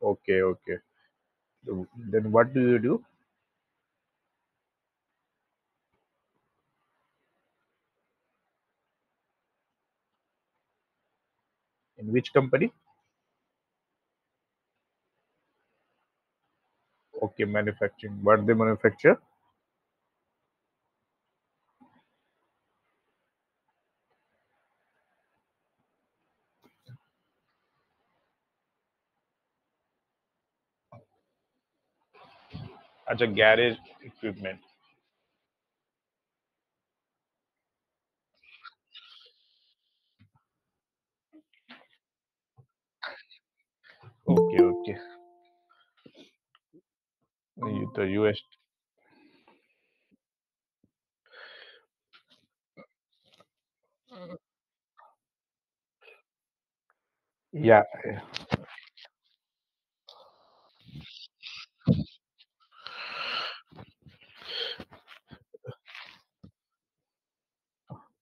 Okay, okay. So then what do you do? In which company? Okay, manufacturing. What they manufacture? Acha, garage equipment. Okay, okay. The US. Yeah.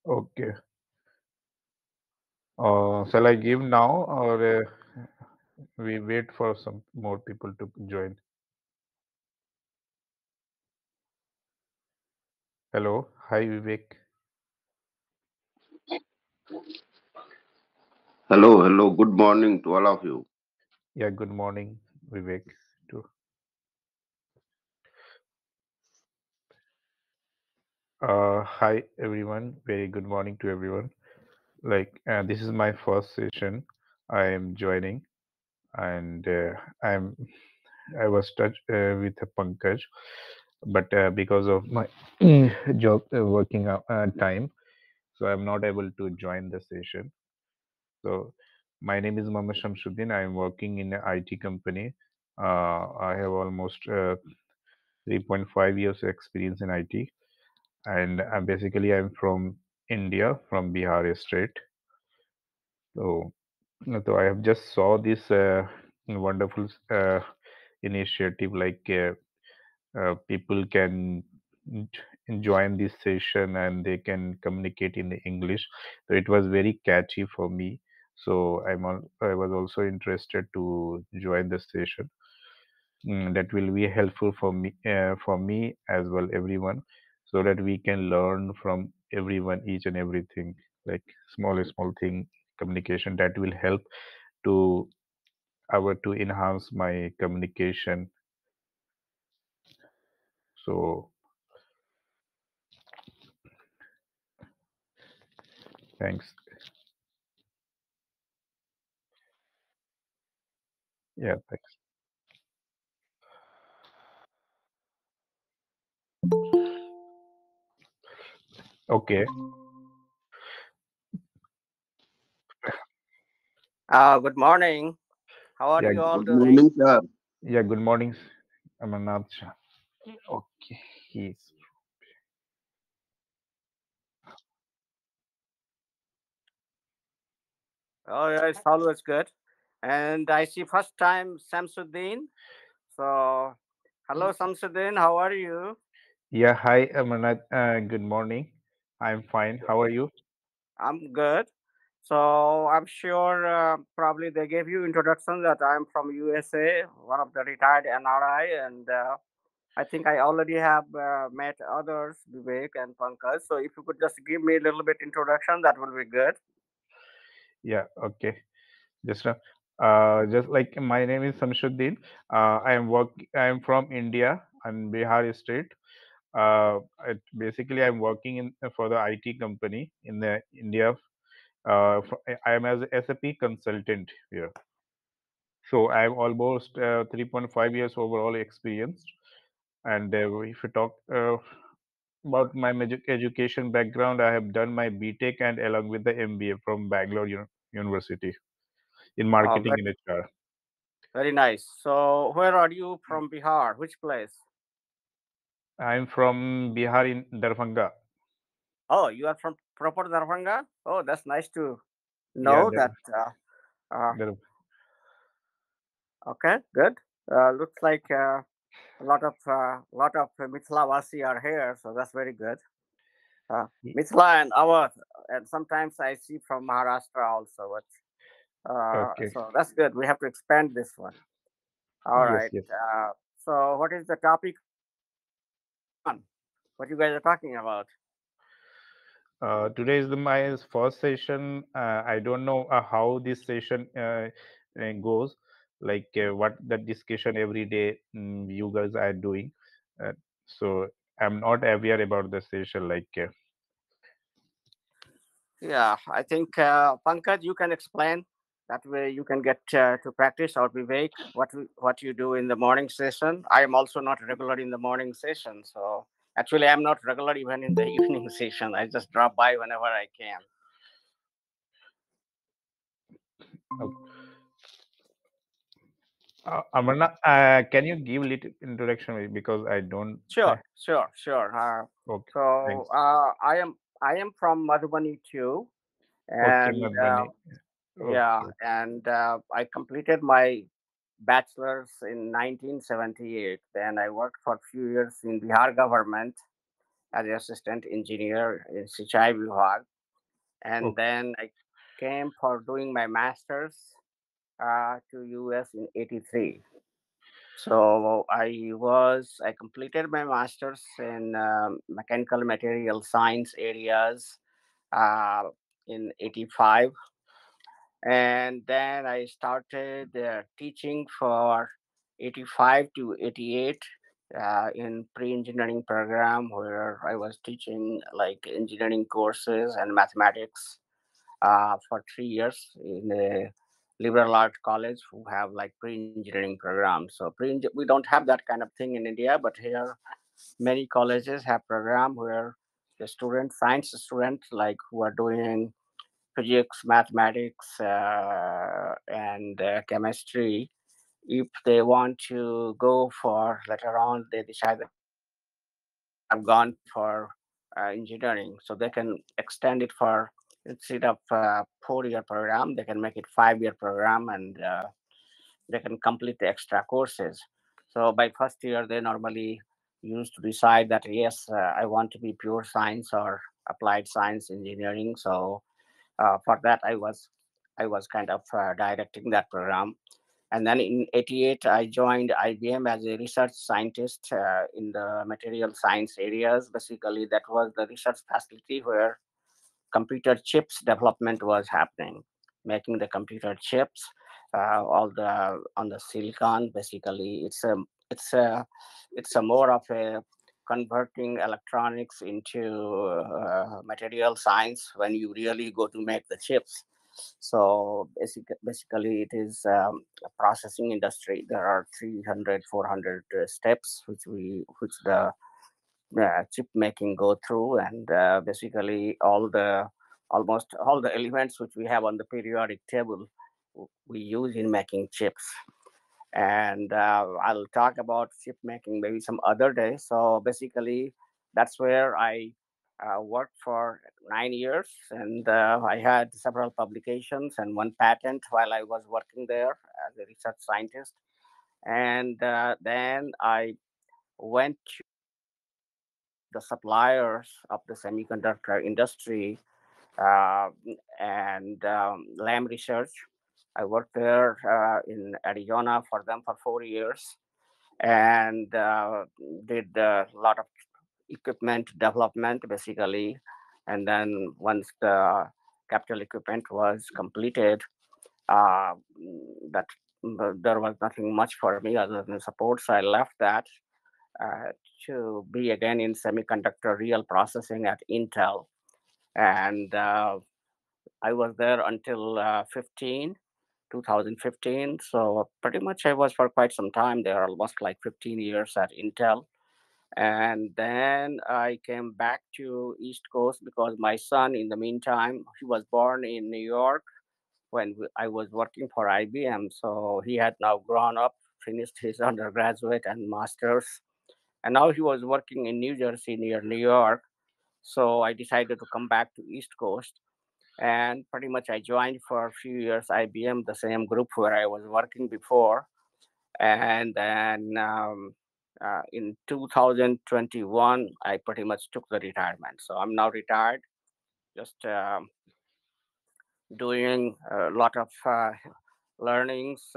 Okay. Shall I give now or we wait for some more people to join? Hello. Hi, Vivek. Hello, hello. Good morning to all of you. Yeah, good morning, Vivek. Too. Hi, everyone. Very good morning to everyone. This is my first session. I am joining, and I'm I was touched with Pankaj, but because of my job working time, so I'm not able to join the session. So my name is Mohammed Shamsuddin. I am working in an IT company. I have almost 3.5 years experience in IT, and I'm from India, from Bihar state. So, so I have just saw this wonderful initiative, people can join this session and they can communicate in English. So it was very catchy for me. So I was also interested to join the session. That will be helpful for me as well, everyone, so that we can learn from everyone, each and everything, like small thing, communication that will help to to enhance my communication. So thanks. Yeah, thanks. Okay. Good morning. How are Yeah, you all Good doing? morning, sir. yeah. Good morning, Amarnath. Okay, he's Oh, yeah, it's always good. And I see first time Samsuddin. So, hello Samsuddin, how are you? yeah. Hi, Amarnath. Good morning. I'm fine. How are you? I'm good. So, I'm sure probably they gave you introduction that I'm from USA, one of the retired NRI, and I think I already have met others, Vivek and Pankaj. So, if you could just give me a little bit introduction, that will be good. Yeah. Okay. Just just like my name is Samshuddin. I am from India. I'm Bihar state. Basically, I'm working in for the IT company in the India. I am as a SAP consultant here. So I'm almost 3.5 years overall experienced. And if you talk about my education background, I have done my BTech and along with the MBA from Bangalore University in marketing and Very, HR. very nice. So, where are you from Bihar? Which place? I'm from Bihar in Darbhanga. Oh, you are from proper Darbhanga? Oh, that's nice to Yeah, know that. Uh, Dar- okay, good. Looks like a lot of Mithlavasi are here, so that's very good. Mithla and Awadh, and sometimes I see from Maharashtra also. But okay. so that's good. We have to expand this one. All Yes, right. yes. So, what is the topic on? What you guys are talking about? Today is my first session. I don't know how this session goes, like what the discussion every day you guys are doing. Uh, so I'm not aware about the session. Yeah, I think Pankaj, you can explain. That way, you can get to practice. Or Vivek, what you do in the morning session. I am also not regular in the morning session, so actually, I'm not regular even in the evening session. I just drop by whenever I can. okay. Amarna, can you give little introduction because I don't. Sure, sure, sure. Okay, So thanks. I am from Madhubani too, Okay, and Madhubani. yeah, Okay, and I completed my bachelor's in 1978. Then I worked for a few years in Bihar government as an assistant engineer in Sichai Vibhag, and okay, then I came for doing my master's to US in '83. So I completed my master's in mechanical material science areas uh, in '85, and then I started teaching for '85 to '88 in pre-engineering program where I was teaching like engineering courses and mathematics for 3 years in a liberal arts college who have like pre-engineering programs. So we don't have that kind of thing in India, but here many colleges have program where the students, science students, like who are doing physics, mathematics, and chemistry. If they want to go for later on, they decide that I've gone for engineering, so they can extend it for instead of 4 year program, they can make it 5 year program, and they can complete the extra courses. So by first year, they normally used to decide that yes, I want to be pure science or applied science engineering. So for that, I was kind of directing that program. And then in '88, I joined IBM as a research scientist in the material science areas. Basically, that was the research facility where computer chips development was happening, making the computer chips, all the on the silicon. Basically, it's a more of a converting electronics into material science when you really go to make the chips. So basically it is a processing industry. There are 300, 400 steps which the chip making go through, and basically almost all the elements which we have on the periodic table we use in making chips. And I'll talk about chip making maybe some other day. So basically that's where I worked for 9 years, and I had several publications and one patent while I was working there as a research scientist. And then I went one of the suppliers of the semiconductor industry, uh, and Lam Research. I worked there in Arizona for them for 4 years, and did a lot of equipment development basically. And then once the capital equipment was completed, uh, that there was nothing much for me other than support. So I left that uh, to be again in semiconductor real processing at Intel. And I was there until 2015. So pretty much I was for quite some time there, almost like 15 years at Intel. And then I came back to East Coast because my son, in the meantime, he was born in New York when I was working for IBM. So he had now grown up, finished his undergraduate and master's, and now he was working in New Jersey near New York. So I decided to come back to East Coast, and pretty much I joined for a few years IBM, the same group where I was working before. And then in 2021, I pretty much took the retirement. So I'm now retired, just doing a learnings,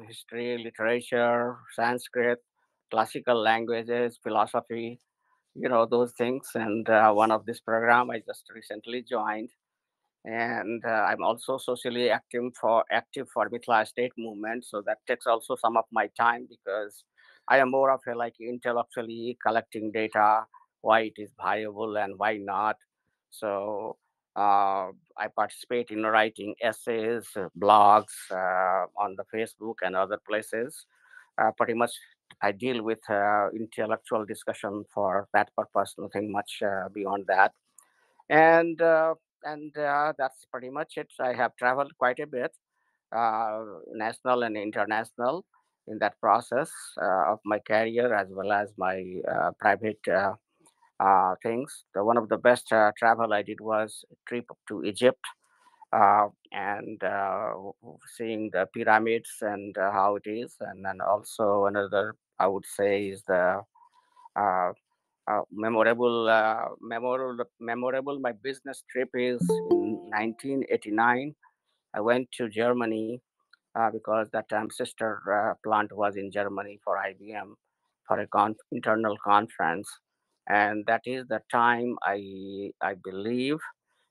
history, literature, Sanskrit, classical languages, philosophy, those things. And one of this program I just recently joined, and I'm also socially active for Mithila State movement. So that takes also some of my time because I am more of a like intellectually collecting data, why it is viable and why not. So I participate in writing essays, blogs on the Facebook and other places. Pretty much, I deal with intellectual discussion for that purpose. Nothing much beyond that, and that's pretty much it. I have traveled quite a bit, national and international, in that process of my career as well as my private things. One of the best travel I did was a trip to Egypt, and seeing the pyramids and how it is, and then also another I would say is the uh, memorable. My business trip is in 1989. I went to Germany because that time sister plant was in Germany for IBM for a internal conference, and that is the time I believe,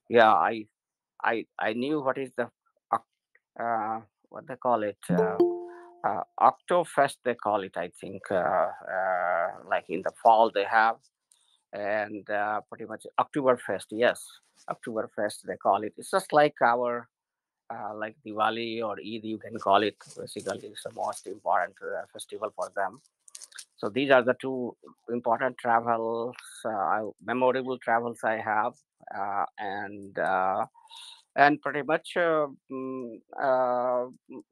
yeah, I knew what is the what they call it. Oktoberfest, they call it, I think, like in the fall they have, and pretty much Oktoberfest, yes, Oktoberfest they call it. It's just like our like Diwali or Eid, you can call it. Basically, it's the most important festival for them. So these are the two important travels, memorable travels I have, and pretty much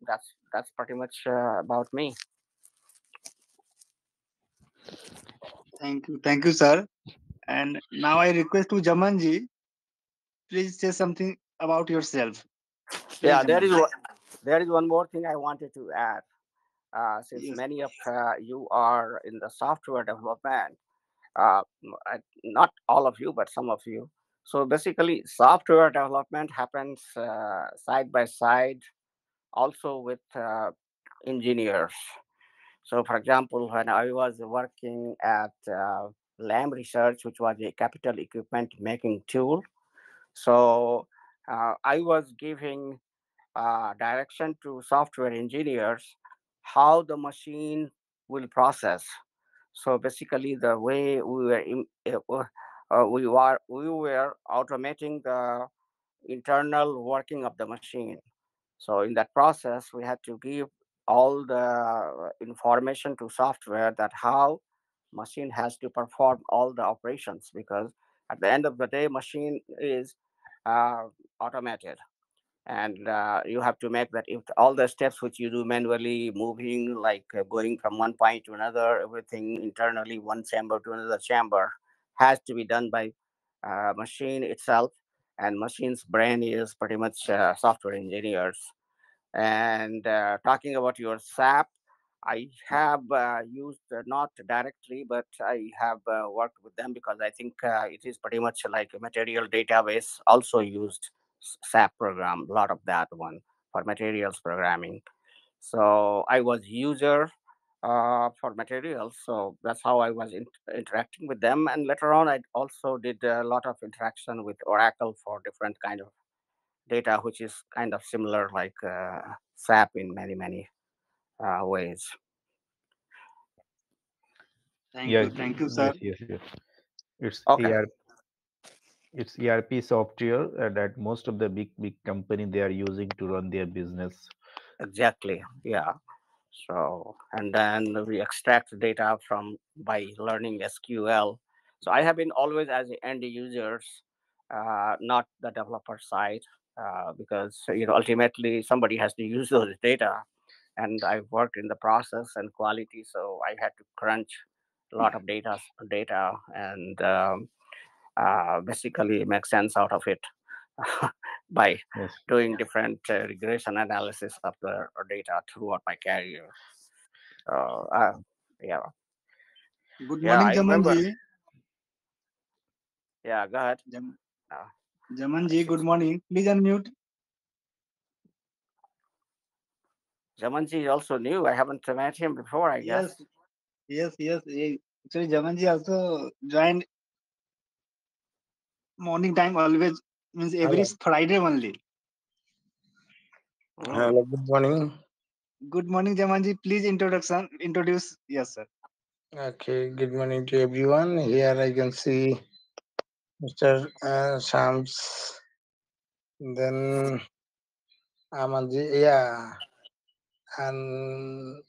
that's pretty much about me. Thank you, sir. And now I request to Jamanji, please say something about yourself. Please, Yeah, Jamanji. there is one more thing I wanted to add. Since Yes. many of you are in the software development, not all of you, but some of you. So basically, software development happens side by side also with engineers. So, for example, when I was working at Lam Research, which was a capital equipment making tool, so I was giving direction to software engineers how the machine will process. So basically, the way we were automating the internal working of the machine. So in that process, we had to give all the information to software that how machine has to perform all the operations, because at the end of the day, machine is uh, automated, and you have to make that if all the steps which you do manually, moving like going from one point to another, everything internally, one chamber to another chamber, has to be done by machine itself, and machine's brain is pretty much software engineers. And talking about your SAP, I have used, not directly, but I have worked with them because I think it is pretty much like a material database, also used SAP program, a lot of that one for materials programming. So I was user for materials. So that's how I was interacting with them. And later on, I also did a lot of interaction with Oracle for different kind of data, which is kind of similar like SAP in many, many ways. Yeah, Thank you, sir. yes, yes, yes. It's Okay, ER, it's ERP software that most of the big company they are using to run their business. exactly. Yeah. So, and then we extract data from by learning SQL. So I have been always as the end users, not the developer side, because ultimately somebody has to use those data, and I've worked in the process and quality, so I had to crunch a lot of data, and basically make sense out of it by Yes. doing different regression analysis of the data throughout my career. So yeah, Good yeah, morning, I remember. Jamanji. Yeah, go ahead. Jam- Uh, I Jamanji, should. good morning. Please unmute. Jamanji is also new. I haven't met him before, I guess. Yes. Actually, Jamanji also joined morning time always, means every Hello. Friday only. Mm. Hello. Good morning. Good morning, Jamanji. Please introduce. Yes, sir. Okay. Good morning to everyone. Here I can see Mr. Shams. Then Amanji. Yeah. And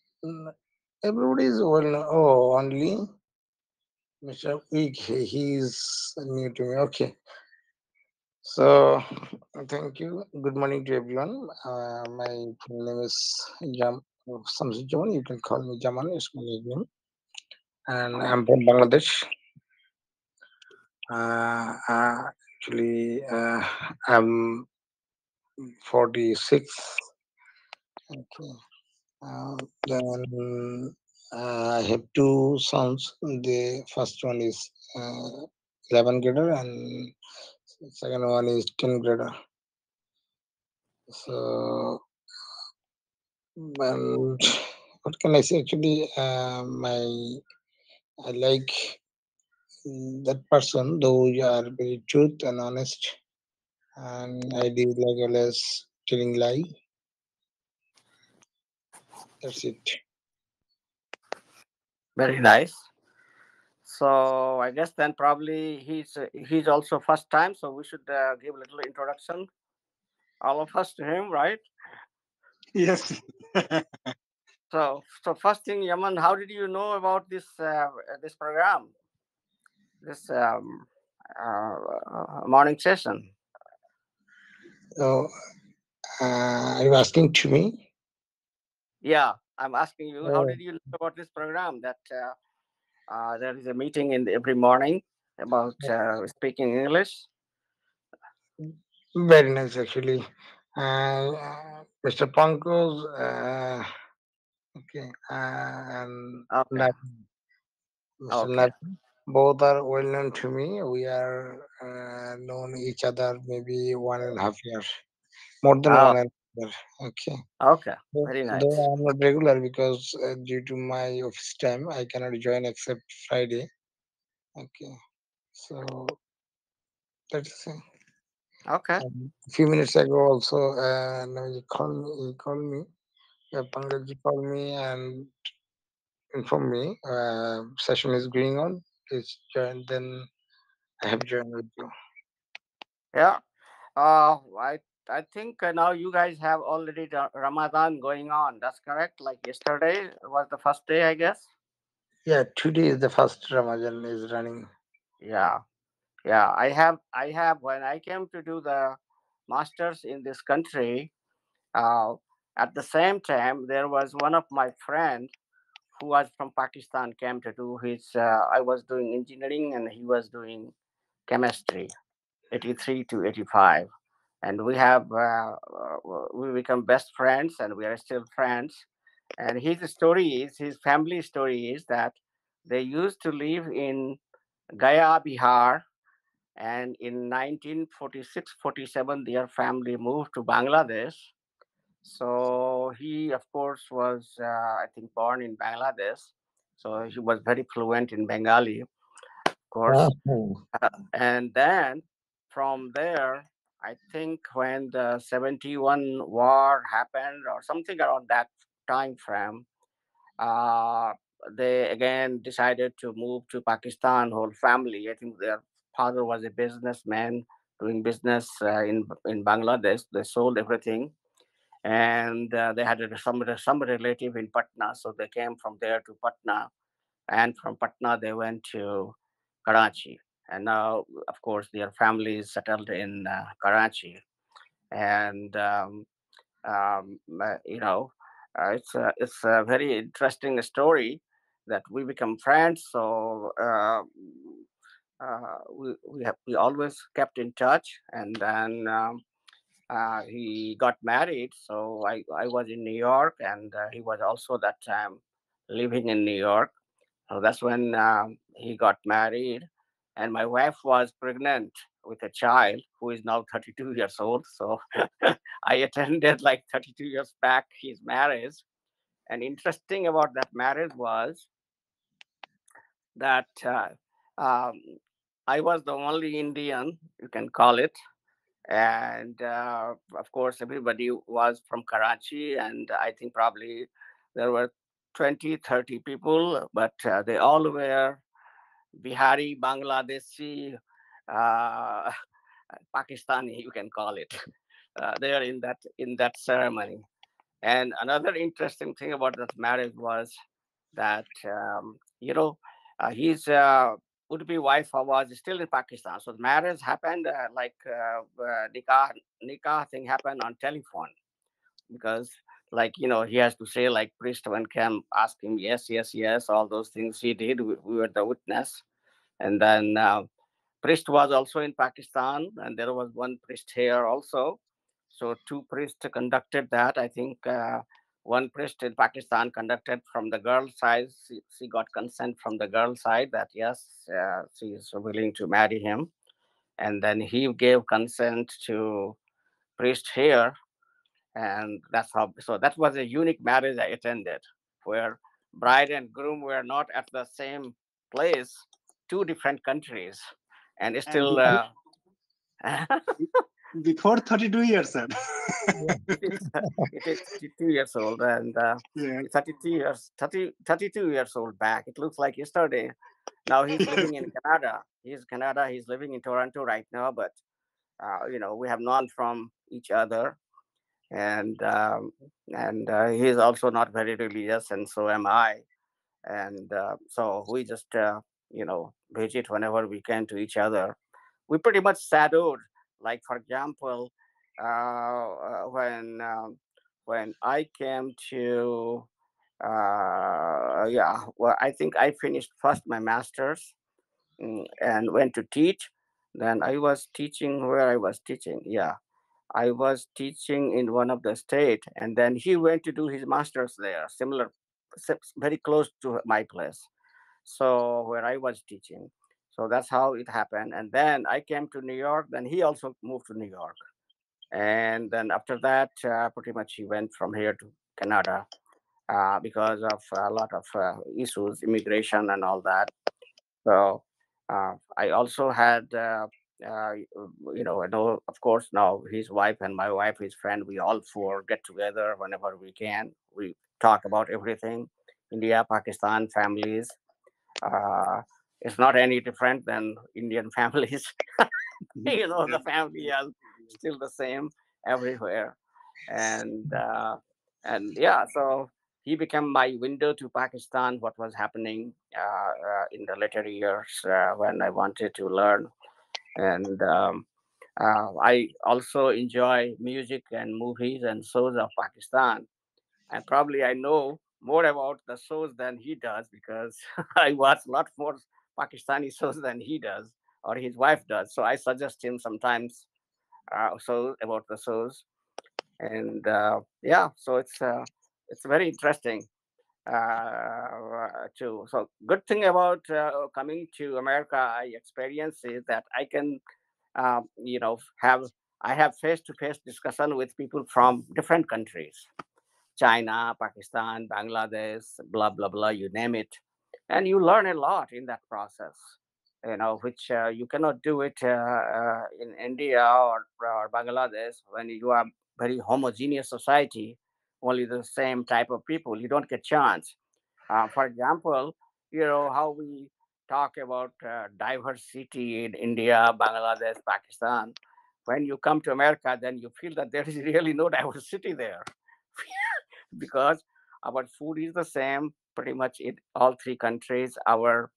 everybody is well. Oh, only Mr. Week. He's new to me. Okay. So thank you. Good morning to everyone. My name is Jam. Samsi Jaman. You can call me Jaman. It's my nickname. And Mm. I'm from Bangladesh. Actually, I'm 46. Okay. Then I have two sons. The first one is 11 grader and second one is 10 grader. So, and what can I say? Actually, I like that person, though you are very truth and honest, and I do like always telling lie. That's it. Very nice. So I guess then probably he's also first time. So we should give a little introduction, all of us to him, right? Yes. So first thing, Yaman, how did you know about this program, this morning session? So, are you asking to me? Yeah, I'm asking you, how Oh, did you know about this program? That there is a meeting in every morning about speaking English. very nice, actually. Mr. Pankos, okay, and Okay, Mr. okay, Nat, both are well known to me. We are known each other maybe 1.5 years, more than oh, 1.5 years. Okay. okay, very Though nice. I'm not regular because due to my office time, I cannot join except Friday. Okay. So that's it. Okay, A few minutes ago, also, no, you called me. Pankaj called me and informed me session is going on. Please join. Then I have joined with you. yeah. I think now you guys have already Ramadan going on. That's correct. Like yesterday was the first day, I guess. Yeah, today is the first Ramadan is running. Yeah, yeah. I have. When I came to do the masters in this country, uh, at the same time there was one of my friend who was from Pakistan came to do his. I was doing engineering and he was doing chemistry. 83 to 85, and we become best friends and we are still friends. And his family story is that they used to live in Gaya, Bihar, and in 1946-47 their family moved to Bangladesh. So he of course was I think born in Bangladesh, so he was very fluent in Bengali, of course. Oh, And then from there, I think when the 71 war happened or something around that time frame, uh, they again decided to move to Pakistan, whole family. I think their father was a businessman doing business in Bangladesh. They sold everything, and they had some relative in Patna, so they came from there to Patna, and from Patna they went to Karachi, and now of course their family is settled in Karachi, and you know, it's a very interesting story that we become friends. So we always kept in touch, and then he got married. So I was in New York, and he was also that time living in New York. So that's when he got married, and my wife was pregnant with a child who is now 32 years old. So I attended like 32 years back his marriage. And interesting about that marriage was that um, I was the only Indian, you can call it. And of course, everybody was from Karachi. And I think probably there were 20, 30 people, but they all were Bihari, Bangladeshi, uh, Pakistani, you can call it. They are in that ceremony. And another interesting thing about that marriage was that his would-be wife was still in Pakistan. So the marriage happened nikah thing happened on telephone, because he has to say, like, priest when came ask him, yes, yes, yes, all those things he did. We were the witness. And then priest was also in Pakistan, and there was one priest here also. So two priests conducted that. I think one priest in Pakistan conducted from the girl side. She got consent from the girl side that yes, she is willing to marry him, and then he gave consent to priest here, and that's how. So that was a unique marriage I attended, where bride and groom were not at the same place, two different countries, and And still. before 32 years, sir. It is 32 years old, and Yeah. 32 years old back. It looks like yesterday. Now he's living in Canada. He's living in Toronto right now, but we have known from each other, and he's also not very religious, and so am I. And so we just visit whenever we can to each other. We pretty much shadowed. Like, for example, when I came to well, I think I finished first my master's, and went to teach. Then I was teaching where I was teaching. Yeah, I was teaching in one of the state, and then he went to do his master's there, similar, very close to my place. So where I was teaching. So that's how it happened. And then I came to New York. Then he also moved to New York. And then after that, pretty much he went from here to Canada because of a lot of issues, immigration and all that. So I also had, I know, of course, now his wife and my wife, his friend, we all four get together whenever we can. We talk about everything: India, Pakistan, families. Uh, it's not any different than Indian families. The family are still the same everywhere. And yeah, so he became my window to Pakistan, what was happening in the later years when I wanted to learn. And I also enjoy music and movies and shows of Pakistan. And probably I know more about the shows than he does, because I watch a lot more Pakistani shows than he does, or his wife does. So I suggest him sometimes shows about the shows. And yeah, so it's very interesting too. So good thing about coming to America, I experience is that I can, have I have face to face discussion with people from different countries: China, Pakistan, Bangladesh, blah, blah, blah, you name it. And you learn a lot in that process, which you cannot do it in India or Bangladesh, when you are very homogeneous society, only the same type of people. You don't get chance. For example, how we talk about diversity in India, Bangladesh, Pakistan. When you come to America, then you feel that there is really no diversity there. Because our food is the same pretty much in all three countries. Our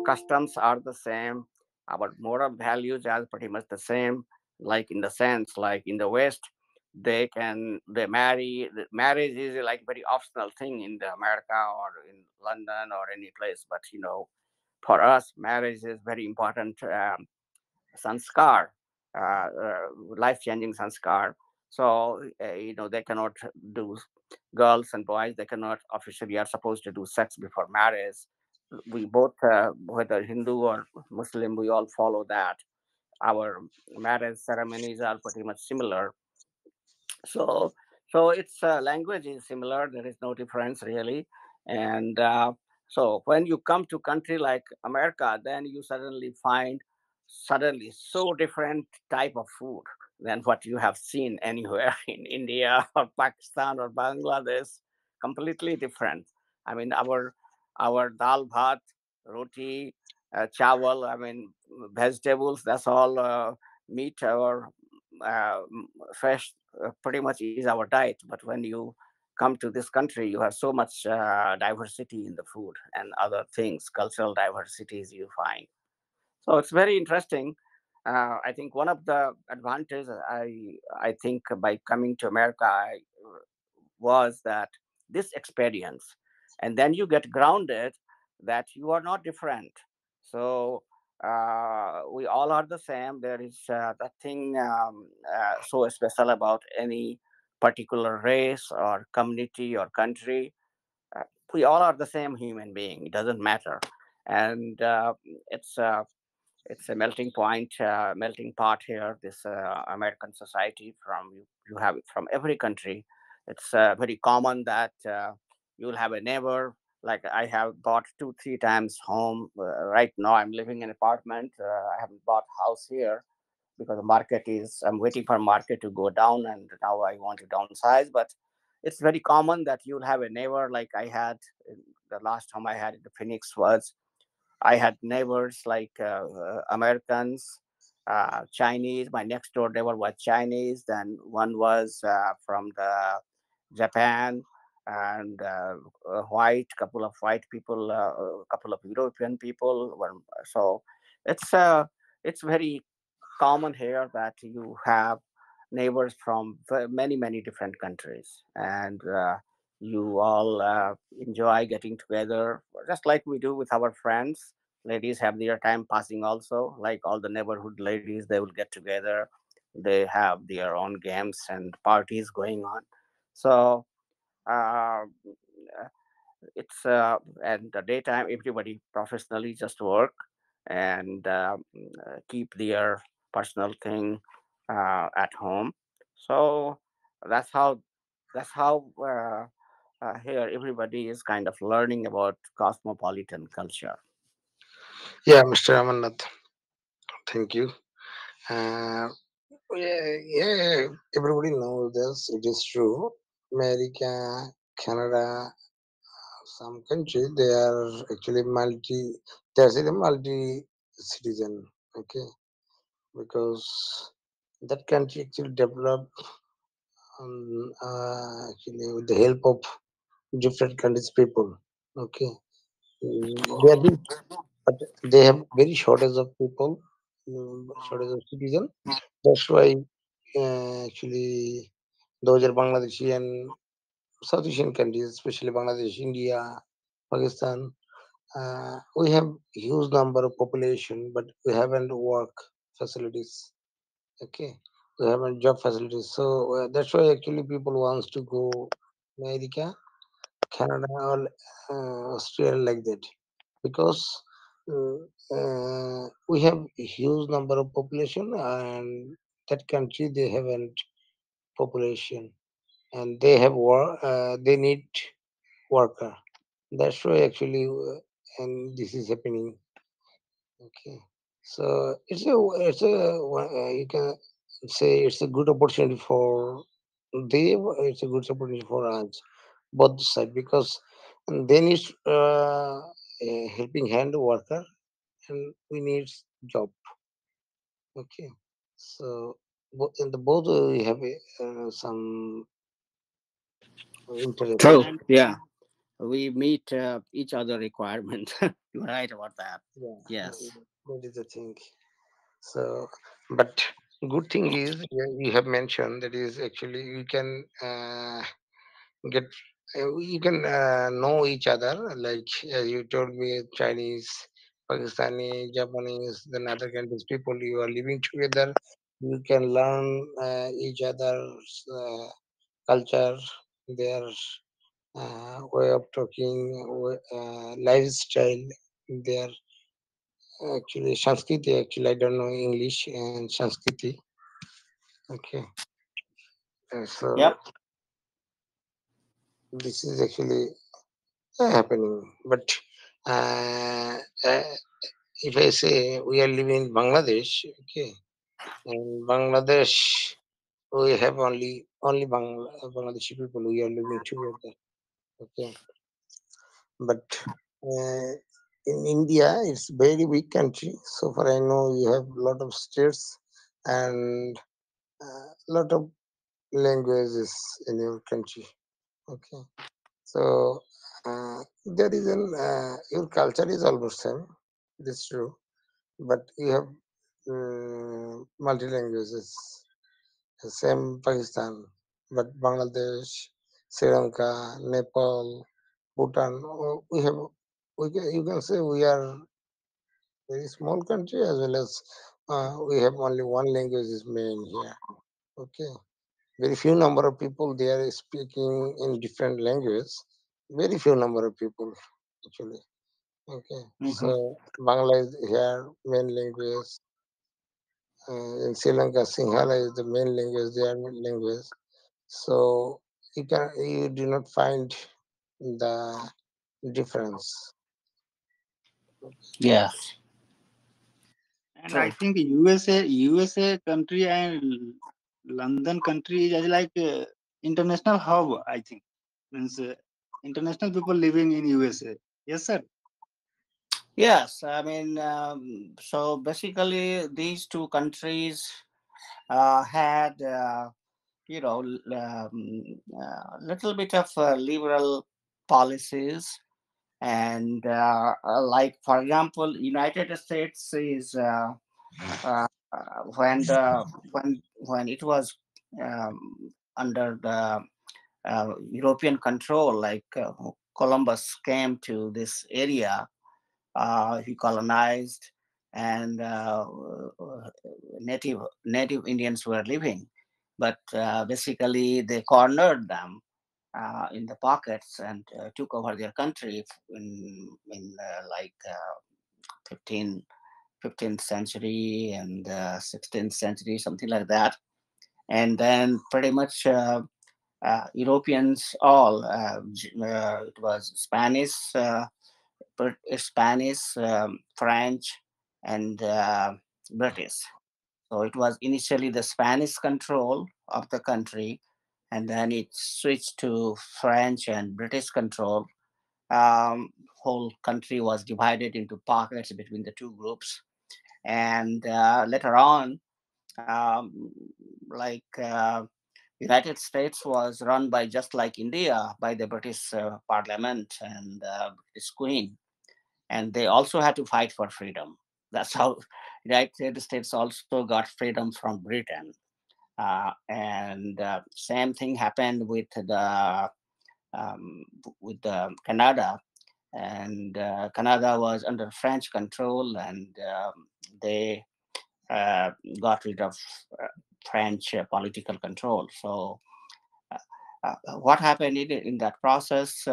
customs are the same. Our moral values are pretty much the same. Like, in the sense, like in the West, they marry. Marriage is like very optional thing in the America or in London or any place. But for us, marriage is very important. Sanskar, life changing sanskar. So, they cannot do, girls and boys, they cannot officially are supposed to do sex before marriage. We both, whether Hindu or Muslim, we all follow that. our marriage ceremonies are pretty much similar. So so its language is similar. There is no difference really. And so when you come to country like America, then you suddenly find suddenly so different type of food than what you have seen anywhere in India or Pakistan or Bangladesh. Completely different. I mean, our dal bhat, roti, chawal, I mean, vegetables, that's all meat or fresh pretty much is our diet. But when you come to this country, you have so much diversity in the food and other things, cultural diversities you find. So it's very interesting. I think one of the advantages I think by coming to America was that this experience, and then you get grounded that you are not different. So we all are the same. There is nothing so special about any particular race or community or country. uh, we all are the same human being. It doesn't matter. And it's it's a melting point, melting pot here. This American society, from you have it from every country. It's very common that you'll have a neighbor. Like I have bought 2 3 times home. Right now, I'm living in an apartment. I haven't bought house here because the market is. I'm waiting for market to go down, and now I want to downsize. But it's very common that you'll have a neighbor like I had. The last home I had in the Phoenix was I had neighbors like Americans, Chinese. My next door neighbor was Chinese. Then one was from the Japan, and white, couple of white people, a couple of European people. So it's it's very common here that you have neighbors from many many different countries, and you all enjoy getting together just like we do with our friends. Ladies have their time passing also, like all the neighborhood ladies, they will get together. They have their own games and parties going on. So uh, it's at the daytime everybody professionally just work and keep their personal thing at home. So that's how here everybody is kind of learning about cosmopolitan culture. Yeah, Mr. Amannath, thank you. Uh, yeah, everybody knows this. It is true. America, Canada, some country they are actually multi. There's a multi citizen. Okay, because that country actually developed actually with the help of different countries people. Okay, they are rich, but they have very shortage of people, shortage of citizen. That's why actually those are Bangladeshi and South Asian countries, especially Bangladesh, India, Pakistan. We have huge number of population, but we haven't work facilities. Okay, we haven't job facilities, so that's why actually people wants to go America, Canada, or Australia like that, because uh, we have a huge number of population, and that country they haven't population, and they have war. They need worker. That's why actually, and this is happening. Okay, so you can say it's a good opportunity for them. It's a good opportunity for us, both side, because they need a helping hand worker, and we need job. Okay, so in the both we have some interest. True. Yeah, we meet each other requirement. You're right about that. Yeah, Yes. that is the thing. So, but good thing is you have mentioned that is actually you can get you can know each other, like as you told me, Chinese, Pakistani, Japanese, then other countries people you are living together. You can learn each other's culture, their way of talking, lifestyle, their actually Sanskriti. Actually, I don't know English and Sanskriti. Okay, so Yep. this is actually happening. But uh, uh, if I say we are living in Bangladesh, okay, in Bangladesh we have only Bangladeshi people. We are living together. Okay, but uh, in India it's very big country. So far I know you have a lot of states and a lot of languages in your country. Okay, so there is your culture is almost same. It is true, but you have multi languages. Same Pakistan, but Bangladesh, Sri Lanka, Nepal, Bhutan. We have you can say we are very small country as well as we have only one language is main here. Okay, very few number of people they are speaking in different language. Very few number of people actually. Okay, Mm-hmm. so Bangla is here main language. In Sri Lanka, Sinhala is the main language, their main language. So you do not find the difference. Yes. And I True. think USA country and London country is like international hub. I think means international people living in USA. Yes, sir. Yes. I mean, so basically, these two countries had, little bit of liberal policies, and like for example, United States is uh, when it was under the European control, like Columbus came to this area, he colonized, and native Indians were living, but basically they cornered them in the pockets and took over their country in 15, 15th century and 16th century, something like that. And then pretty much Europeans all, it was Spanish, French, and British. So it was initially the Spanish control of the country, and then it switched to French and British control. Whole country was divided into pockets between the two groups, and later on, um, United States was run by, just like India, by the British Parliament and British Queen, and they also had to fight for freedom. That's how United States also got freedom from Britain. And same thing happened um, with the Canada, and Canada was under French control, and they uh, got rid of uh, French political control. So, what happened in that process?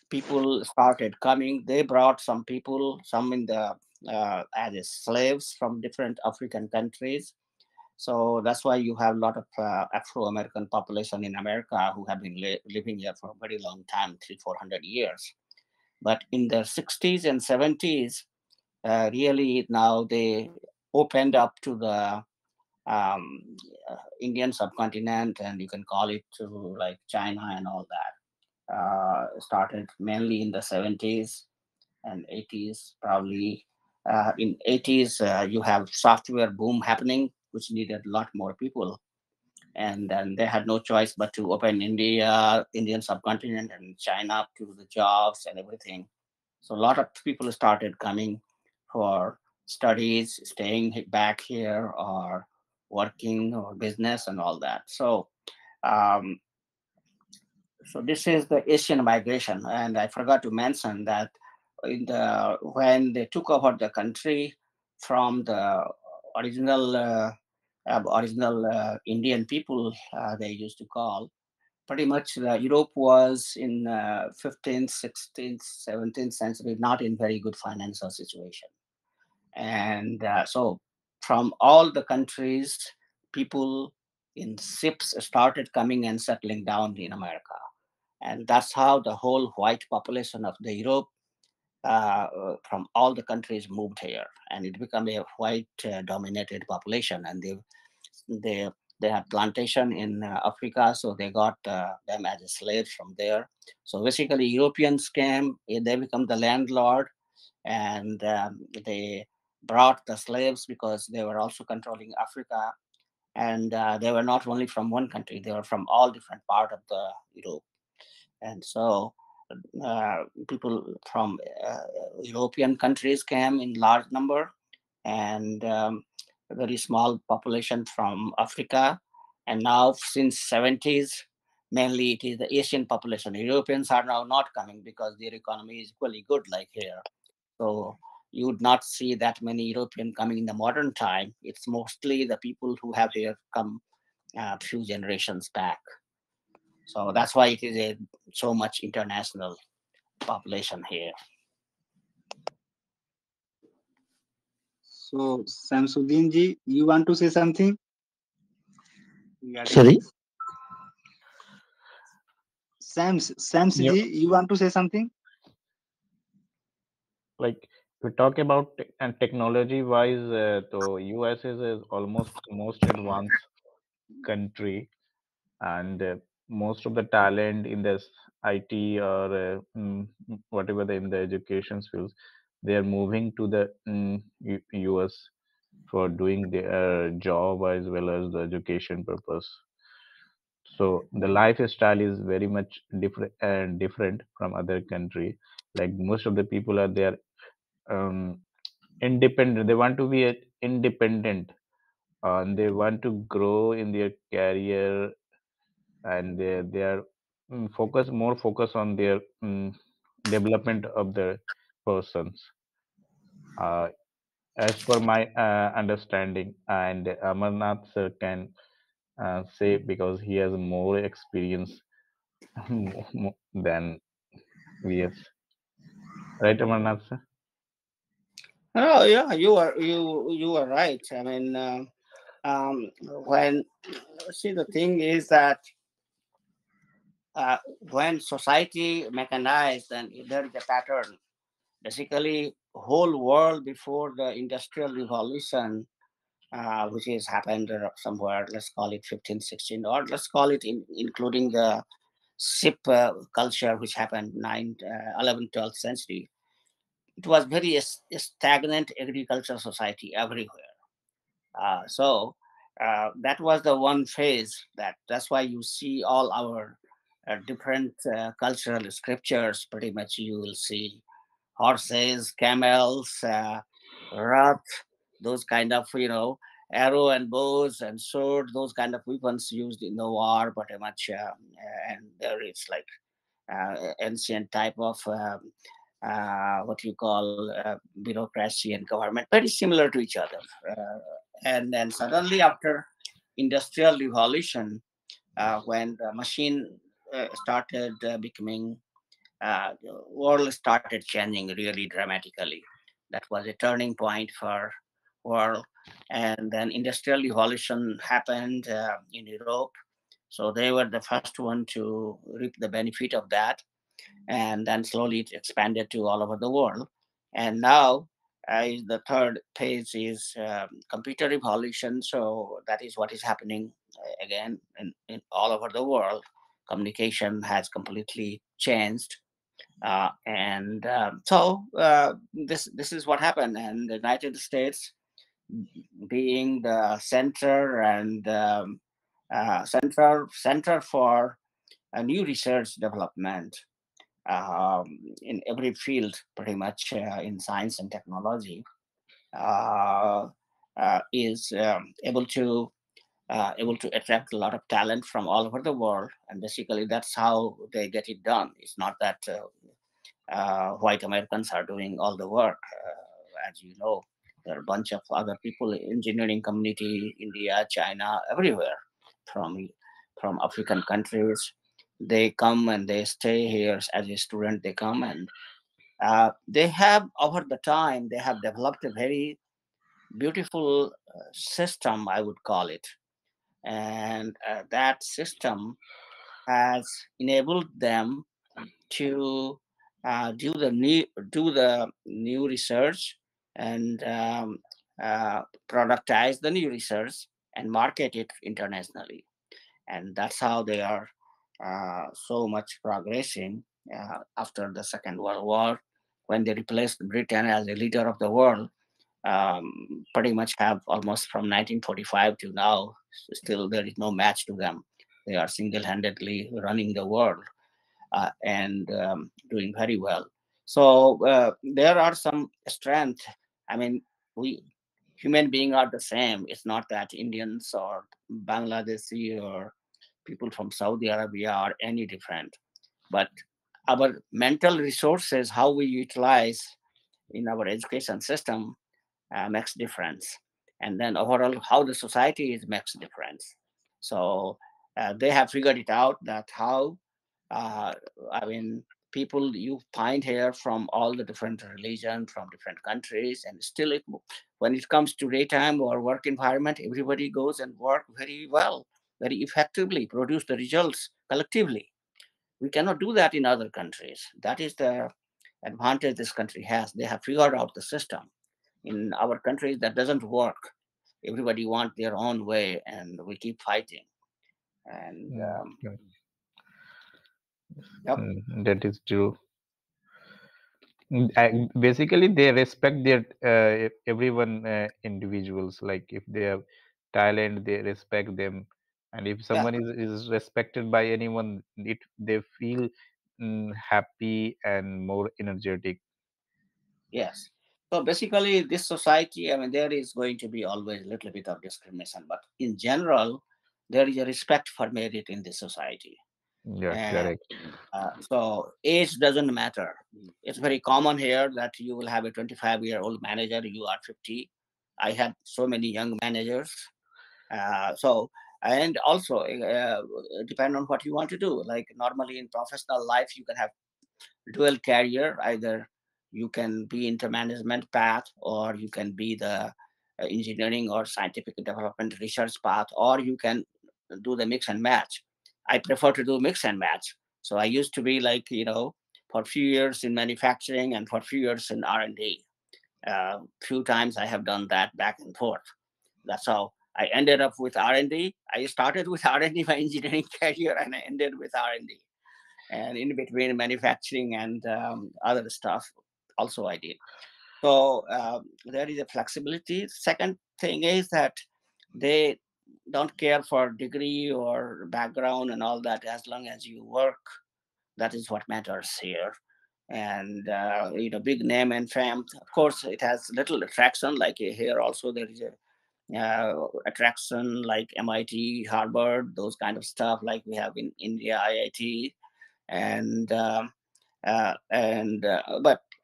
People started coming. They brought some people, some in the as slaves from different African countries. So that's why you have a lot of Afro-American population in America who have been living here for a very long time, 300-400 years. But in the 60s and 70s, really now they opened up to the um, Indian subcontinent, and you can call it to like China and all that. Started mainly in the 70s and 80s, probably. In 80s, you have software boom happening, which needed a lot more people, and then they had no choice but to open Indian subcontinent and China to the jobs and everything. So a lot of people started coming for studies, staying back here, or working or business and all that. Um, so this is the Asian migration, and I forgot to mention that when they took over the country from the original Indian people, they used to call. Pretty much, Europe was in 15th, 16th, 17th century not in very good financial situation. And so from all the countries, people in ships started coming and settling down in America. And that's how the whole white population of the Europe from all the countries moved here, and it became a white dominated population. And they they had plantation in Africa, so they got them as a slaves from there. So basically, Europeans came, they become the landlord, and they brought the slaves because they were also controlling Africa, and they were not only from one country; they were from all different part of the Europe. And so people from European countries came in large number, and a very small population from Africa. And now, since 70s, mainly it is the Asian population. Europeans are now not coming because their economy is equally good like here. So you would not see that many European coming in the modern time. It's mostly the people who have here come a few generations back. So that's why it is a so much international population here. So, Samsuddin ji, you want to say something regarding Sorry. this? Sams Yeah, ji, you want to say something? like we talk about and technology wise, so US is almost most advanced country, and most of the talent in this IT or whatever in the education fields, they are moving to the US for doing their job as well as the education purpose. So the lifestyle is very much different from other country. Like most of the people are there um, independent. They want to be independent, and they want to grow in their career, and they are more focus on their development of the persons. Uh, as per my understanding, and Amarnath sir can say because he has more experience than we have. Right, Amarnath sir? Oh yeah, you are right. I mean, when see the thing is that when society mechanized, and there is a pattern. Basically, whole world before the industrial revolution, which has happened somewhere, let's call it 15, 16, or let's call it including the ship culture, which happened 11th, 12th century. It was very stagnant agricultural society everywhere. So that was the one phase that's why you see all our different cultural scriptures. Pretty much, you will see horses, camels, rath, those kind of arrow and bows and sword, those kind of weapons used in the war. Pretty much, and there is like ancient type of what you call bureaucracy and government, very similar to each other. And then suddenly after industrial revolution, when the machine started becoming, the world started changing really dramatically. That was a turning point for world. And then industrial revolution happened in Europe, so they were the first one to reap the benefit of that. And then slowly it expanded to all over the world. And now the third phase is computer revolution. So that is what is happening again in all over the world. Communication has completely changed, and this is what happened. And the United States, being the center and center for a new research development in every field, pretty much in science and technology, uh, is able to attract a lot of talent from all over the world. And basically, that's how they get it done. It's not that white Americans are doing all the work. As you know, there are a bunch of other people, engineering community, India, China, everywhere, from from African countries. They come and they stay here as a student. They come and They have, over the time, they have developed a very beautiful system, I would call it. And that system has enabled them to do the new research and productize the new research and market it internationally. And that's how they are so much progressing after the Second World War, when they replaced Britain as the leader of the world. Pretty much have almost from 1945 to now, still there is no match to them. They are single-handedly running the world and doing very well. So there are some strength. I mean, we human beings are the same. It's not that Indians or Bangladeshi or people from Saudi Arabia are any different, but our mental resources, how we utilize in our education system, makes difference, and then overall how the society is makes difference. So they have figured it out that how uh, I mean, people you find here from all the different religions, from different countries, and still, when it comes to daytime or work environment, everybody goes and work very well, very effectively, produce the results collectively. We cannot do that in other countries. That is the advantage this country has. They have figured out the system. In our countries, that doesn't work. Everybody wants their own way, and we keep fighting. And Right. yep. That is true. Basically, they respect their everyone individuals. Like if they have talent, they respect them, and if Yeah. someone is respected by anyone, they feel happy and more energetic. Yes. So basically, this society, I mean, there is going to be always a little bit of discrimination, but in general, there is a respect for merit in this society. Yeah, And correct. so age doesn't matter. It's very common here that you will have a 25-year-old manager, you are 50. I had so many young managers. So, and also depend on what you want to do. Like normally in professional life, you can have dual career. Either you can be into management path, or you can be the engineering or scientific development research path, or you can do the mix and match. I prefer to do mix and match. So I used to be like, for a few years in manufacturing and for a few years in R&D. Few times I have done that back and forth. That's how I ended up with R&D. I started with R&D my engineering career, and I ended with R&D, and in between manufacturing and other stuff also I did. So there is a flexibility. Second thing is that they don't care for degree or background and all that. As long as you work, that is what matters here. And big name and fame, of course it has little attraction. Like here also there is a attraction like MIT, Harvard, those kind of stuff like we have in India, IIT. And but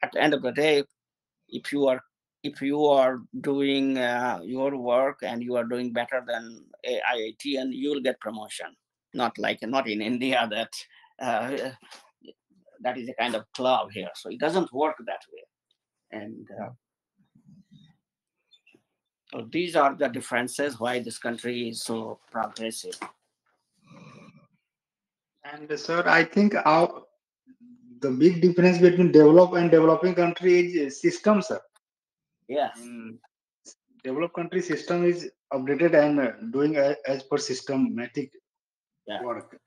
at the end of the day, if you are doing your work and you are doing better than IIT, and you will get promotion. Not in India that uh, that is a kind of club here, so it doesn't work that way. And so these are the differences why this country is so progressive. And sir, I think the big difference between developed and developing country is system, sir. Yes. Developed country system is updated and doing as per systematic work.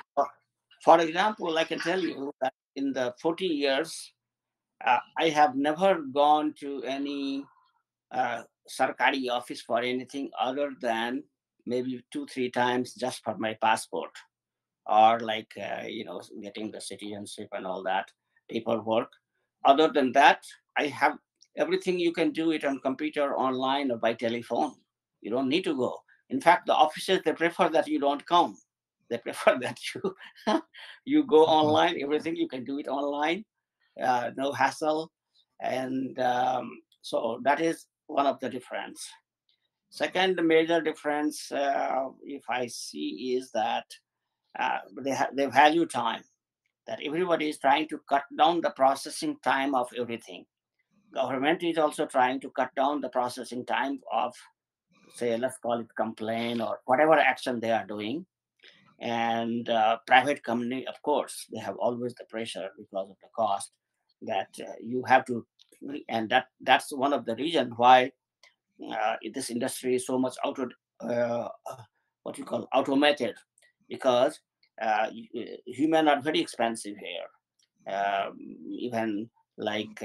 For example, I can tell you that in the 40 years, I have never gone to any Sarkari office for anything other than maybe 2-3 times just for my passport, or like getting the citizenship and all that paperwork. Other than that, I have everything. You can do it on computer, online, or by telephone. You don't need to go. In fact, the offices, they prefer that you don't come. They prefer that you go online. Everything you can do it online, no hassle. And so that is one of the difference. Second major difference, if I see, is that they value time. that everybody is trying to cut down the processing time of everything. Government is also trying to cut down the processing time of, say, let's call it complaint or whatever action they are doing. And private company, of course, they have always the pressure because of the cost that you have to, and that's one of the reason why this industry is so much what you call automated, because human are very expensive here. Even like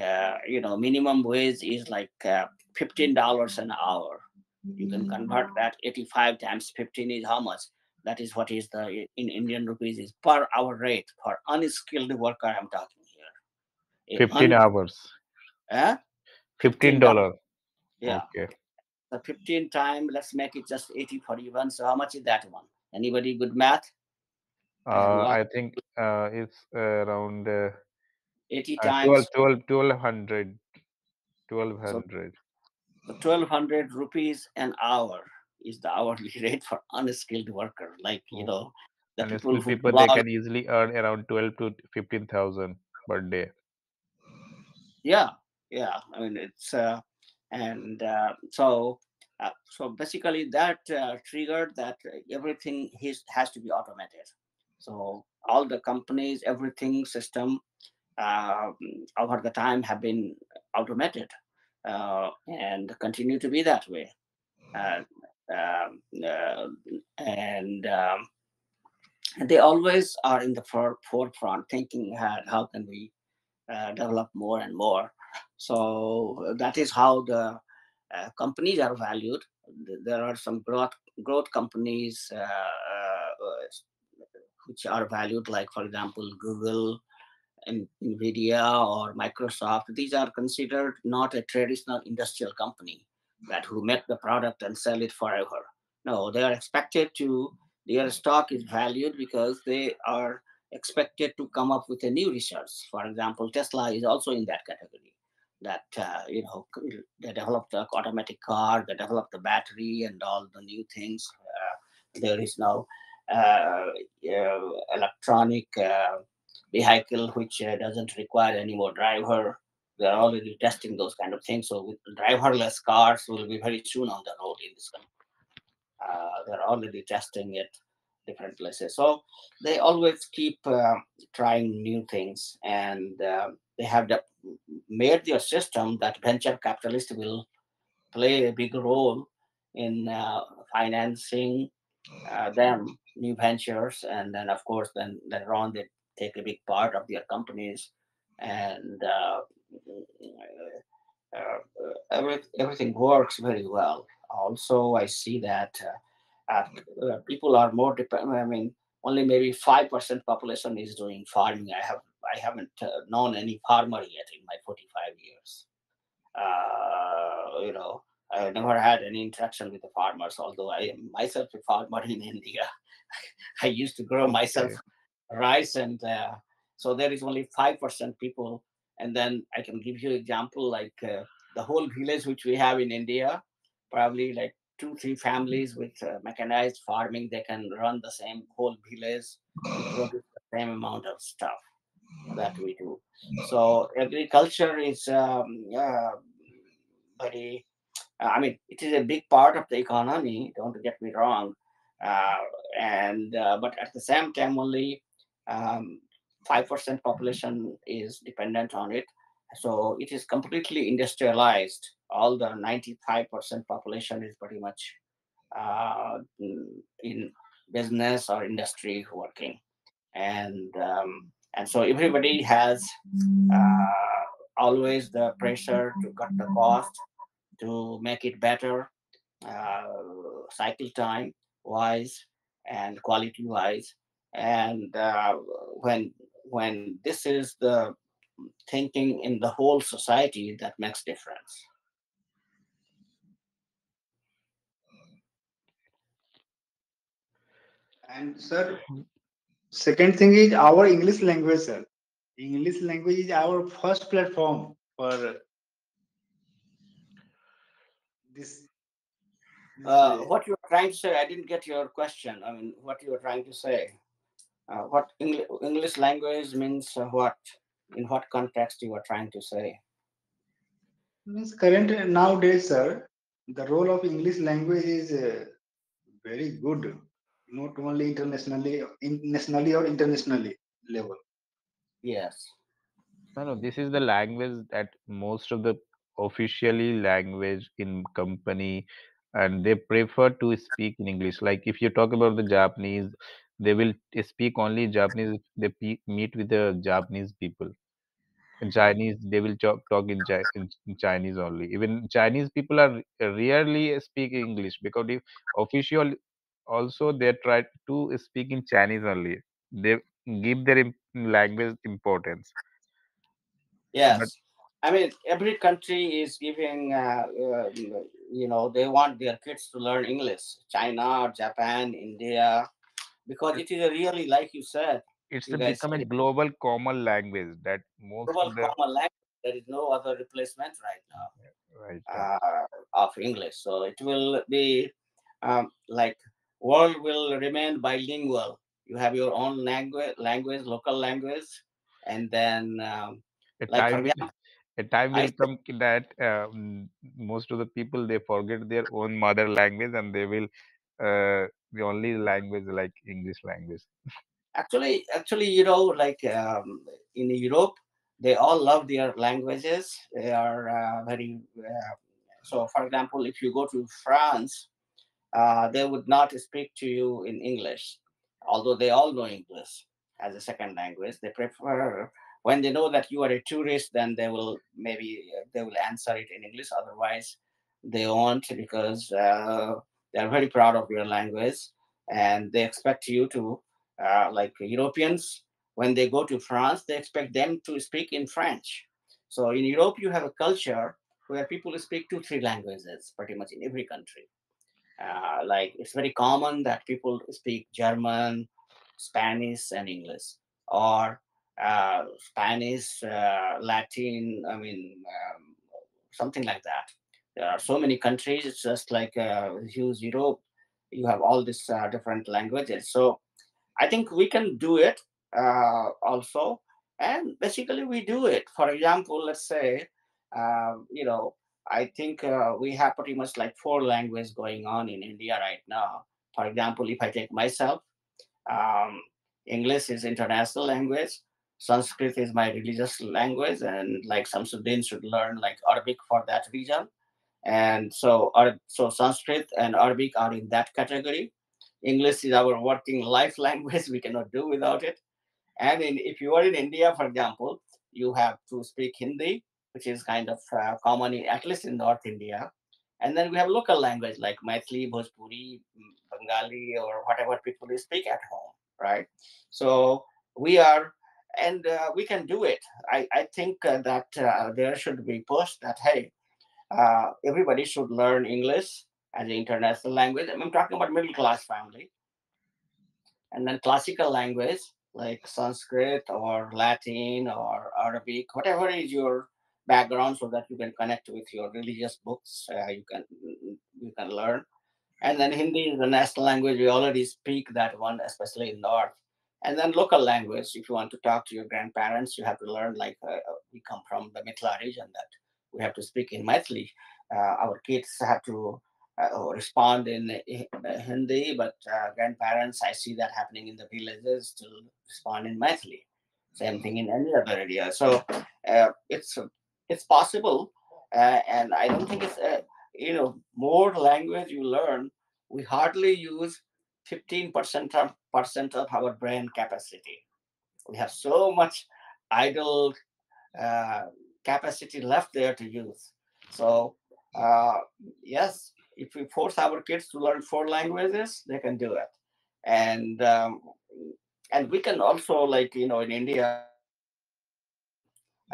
minimum wage is like $15 an hour. You can convert that 85 times 15 is how much? That is what is the in Indian rupees is per hour rate for unskilled worker. I'm talking here. 15 hours. $15. $15. Yeah. Okay. So 15 time, let's make it just 80 for even. So how much is that one? Anybody good math? I think it's around 80 12, times. 12, 1200. So 1200. 1,200 rupees an hour is the hourly rate for unskilled worker. Like, Oh. the And people skilled who people, they log. can easily earn around 12 to 15,000 per day. Yeah, yeah. I mean, it's and so basically that triggered that everything has to be automated. So all the companies, everything system uh, over the time have been automated and continue to be that way. Uh, um, uh, and they always are in the forefront thinking ahead, how can we develop more and more. So that is how the companies are valued. There are some growth companies which are valued, like for example Google and Nvidia or Microsoft. These are considered not a traditional industrial company that who make the product and sell it forever. No, they are expected to, their stock is valued because they are expected to come up with a new research. For example, Tesla is also in that category. That they developed the automatic car, they developed the battery and all the new things. There is now electronic vehicle which doesn't require any more driver. They are already testing those kind of things. So with driverless cars will be very soon on the road in this country. They're already testing it different places. So they always keep trying new things, and they have made their system that venture capitalists will play a big role in financing them new ventures, and then of course then later on they take a big part of their companies, and everything works very well. Also, I see that people are more dependent. I mean, only maybe 5% population is doing farming. I haven't known any farmer yet in my 45 years. You know, I never had any interaction with the farmers, although I am myself a farmer in India. I used to grow myself Okay. rice, and so there is only 5% people. And then I can give you example like the whole village which we have in India, probably like 2 3 families with mechanized farming, they can run the same whole village and produce the same amount of stuff that we do. So agriculture is very, I mean, it is a big part of the economy. Don't get me wrong, uh, and but at the same time, only 5% population is dependent on it. So it is completely industrialized. All the 95% population is pretty much in business or industry working, and so everybody has always the pressure to cut the cost, to make it better, uh, cycle time wise and quality wise. And when when this is the thinking in the whole society, that makes difference. And sir, second thing is our English language, sir. English language is our first platform for this. this What you were trying to say, I didn't get your question. I mean, what you were trying to say. What English language means? What in what context you are trying to say? Means current nowadays, sir, the role of English language is very good, not only nationally or internationally level. Yes. No, this is the language that most of the officially language in company, and they prefer to speak in English. Like if you talk about the Japanese, they will speak only Japanese if they meet with the Japanese people. In Chinese, they will talk in, in Chinese only. Even Chinese people are rarely speak English because if official also they try to speak in Chinese only. They give their language importance. But Yes. I mean, every country is giving, they want their kids to learn English. China, Japan, India, because it is a really, like you said, it's you a guys become said, a it, global common language that most global of the common language. There is no other replacement right now right, of English. So it will be like world will remain bilingual. You have your own language, local language, and then a like for time will example, a time I will come that most of the people they forget their own mother language and they will the only language like English language. actually, like in Europe, they all love their languages. They are very so. For example, if you go to France, they would not speak to you in English, although they all know English as a second language. They prefer when they know that you are a tourist, then they will maybe they will answer it in English. Otherwise, they won't because they are very proud of your language and they expect you to, like Europeans, when they go to France, they expect them to speak in French. So in Europe, you have a culture where people speak two, three languages pretty much in every country. Like it's very common that people speak German, Spanish, and English, or Spanish, Latin. I mean, something like that. There are so many countries. It's just like a huge Europe. You have all these different languages. So I think we can do it also, and basically we do it. For example, let's say, you know, I think we have pretty much like four languages going on in India right now. For example, if I take myself, um, English is international language. Sanskrit is my religious language, and like Samsudin should learn like Arabic for that region. And so, so Sanskrit and Arabic are in that category. English is our working life language. We cannot do without it. And if you are in India, for example, you have to speak Hindi, which is kind of common, at least in North India. And then we have local language like Maithili, Bhojpuri, Bengali, or whatever people speak at home, right? So we are, and we can do it. I think that there should be push that, hey, everybody should learn English as an international language. I'm talking about middle class family, and then classical language like Sanskrit or Latin or Arabic, whatever is your background, so that you can connect with your religious books. You can learn. And then Hindi is the national language. We already speak that one, especially in North. And then local language. If you want to talk to your grandparents, you have to learn. Like we come from the Mithila region, that we have to speak in Maithili. Our kids have to respond in Hindi, but grandparents, I see that happening in the villages, to respond in Maithili. Same thing in any other area. So it's possible, and I don't think it's more language you learn. We hardly use 15% of our brain capacity. We have so much idle uh, capacity left there to use. So, uh, yes, if we force our kids to learn four languages, they can do it. And we can also, like, in India,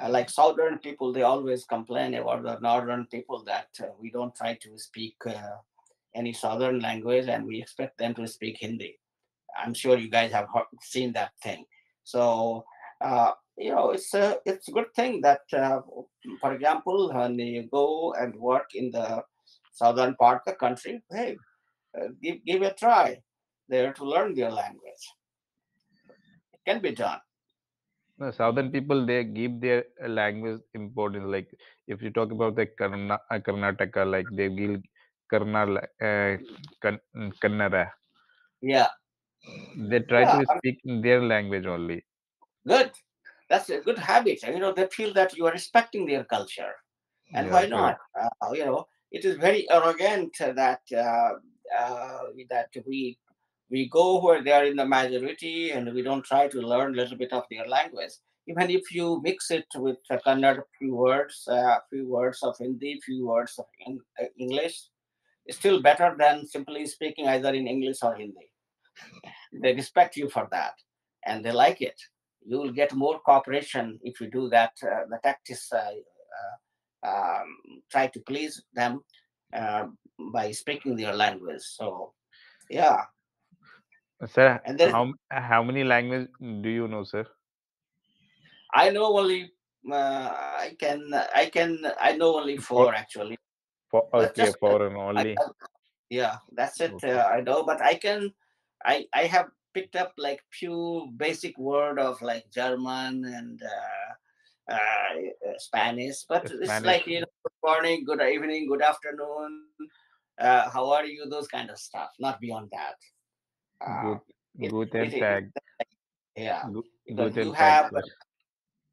like southern people, they always complain about the northern people that we don't try to speak any southern language and we expect them to speak Hindi. I'm sure you guys have seen that thing. So it's a good thing that, for example, when you go and work in the southern part of the country, hey, give a try there to learn their language. can be done. No, southern people they give their language importance. Like if you talk about the Karnataka, like they give Kannada. Yeah, They try yeah, to speak in their language only. good. That's a good habit. And, they feel that you are respecting their culture. And Yeah, why correct. not? It is very arrogant that we go where they are in the majority, and we don't try to learn a little bit of their language. Even if you mix it with Kannada, few words of Hindi, few words of English, it's still better than simply speaking either in English or Hindi. They respect you for that, and they like it. You will get more cooperation if you do that. The tactics try to please them uh, by speaking their language. So yeah, Sir, and then how many language do you know, sir? I know only I know only For four actually. But okay, just foreign I, only. I- yeah, that's it. Okay. I know, but I have picked up like few basic word of like German and Spanish, but it's Spanish. like good morning, good evening, good afternoon, how are you, those kind of stuff. Not beyond that. Good, It guten is tag. yeah, because you Guten tag, have sir.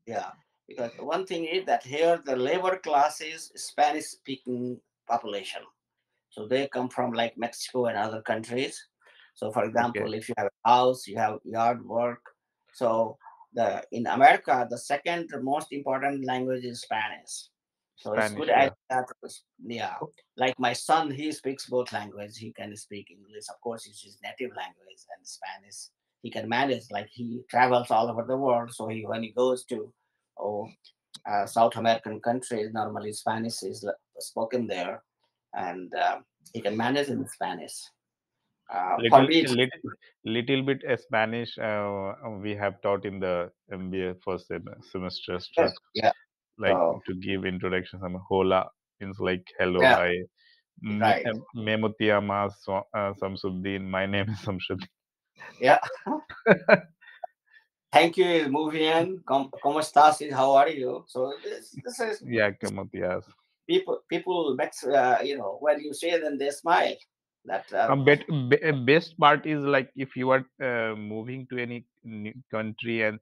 yeah, because one thing is that here the labor class is Spanish speaking population. So they come from like Mexico and other countries. So for Okay. example, if you have a house, you have yard work. So the in America, the second most important language is Spanish. So it's Spanish, good yeah. idea yeah. Like my son, he speaks both languages. He can speak English, of course, it's his native language, and Spanish. He can manage. Like he travels all over the world. So when he goes to oh, South American countries, normally Spanish is spoken there, and he can manage in Spanish. For Little, me, little bit Spanish we have taught in the MBA first semester yes, struck, yeah. like So to give introduction. Some hola means like hello, yeah, hi. right, Memutiama Samsuddin. My name is Samsuddin. yeah. Thank you is Muvian. ¿Cómo estás? Is how are you? So this is Yeah, Kamutias. people when you say them they smile. That Best part is like if you are moving to any new country, and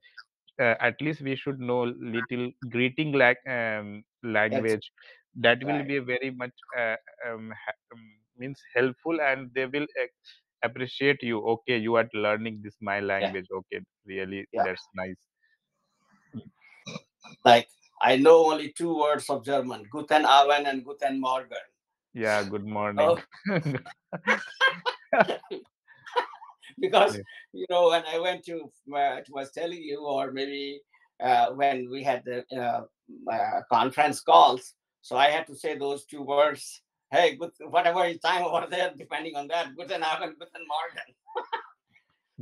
at least we should know little greeting it's language. That will right. be very much means helpful, and they will appreciate you. Okay, you are learning this my Yeah, language. Okay, really, yeah. that's nice. Like I know only two words of German: Guten Abend and Guten Morgen. Yeah, good morning. Oh, because Yeah. when I went to was telling you, or maybe when we had the conference calls, so I had to say those two words. Hey, good, whatever is time over there, depending on that. Guten Abend, Guten Morgen.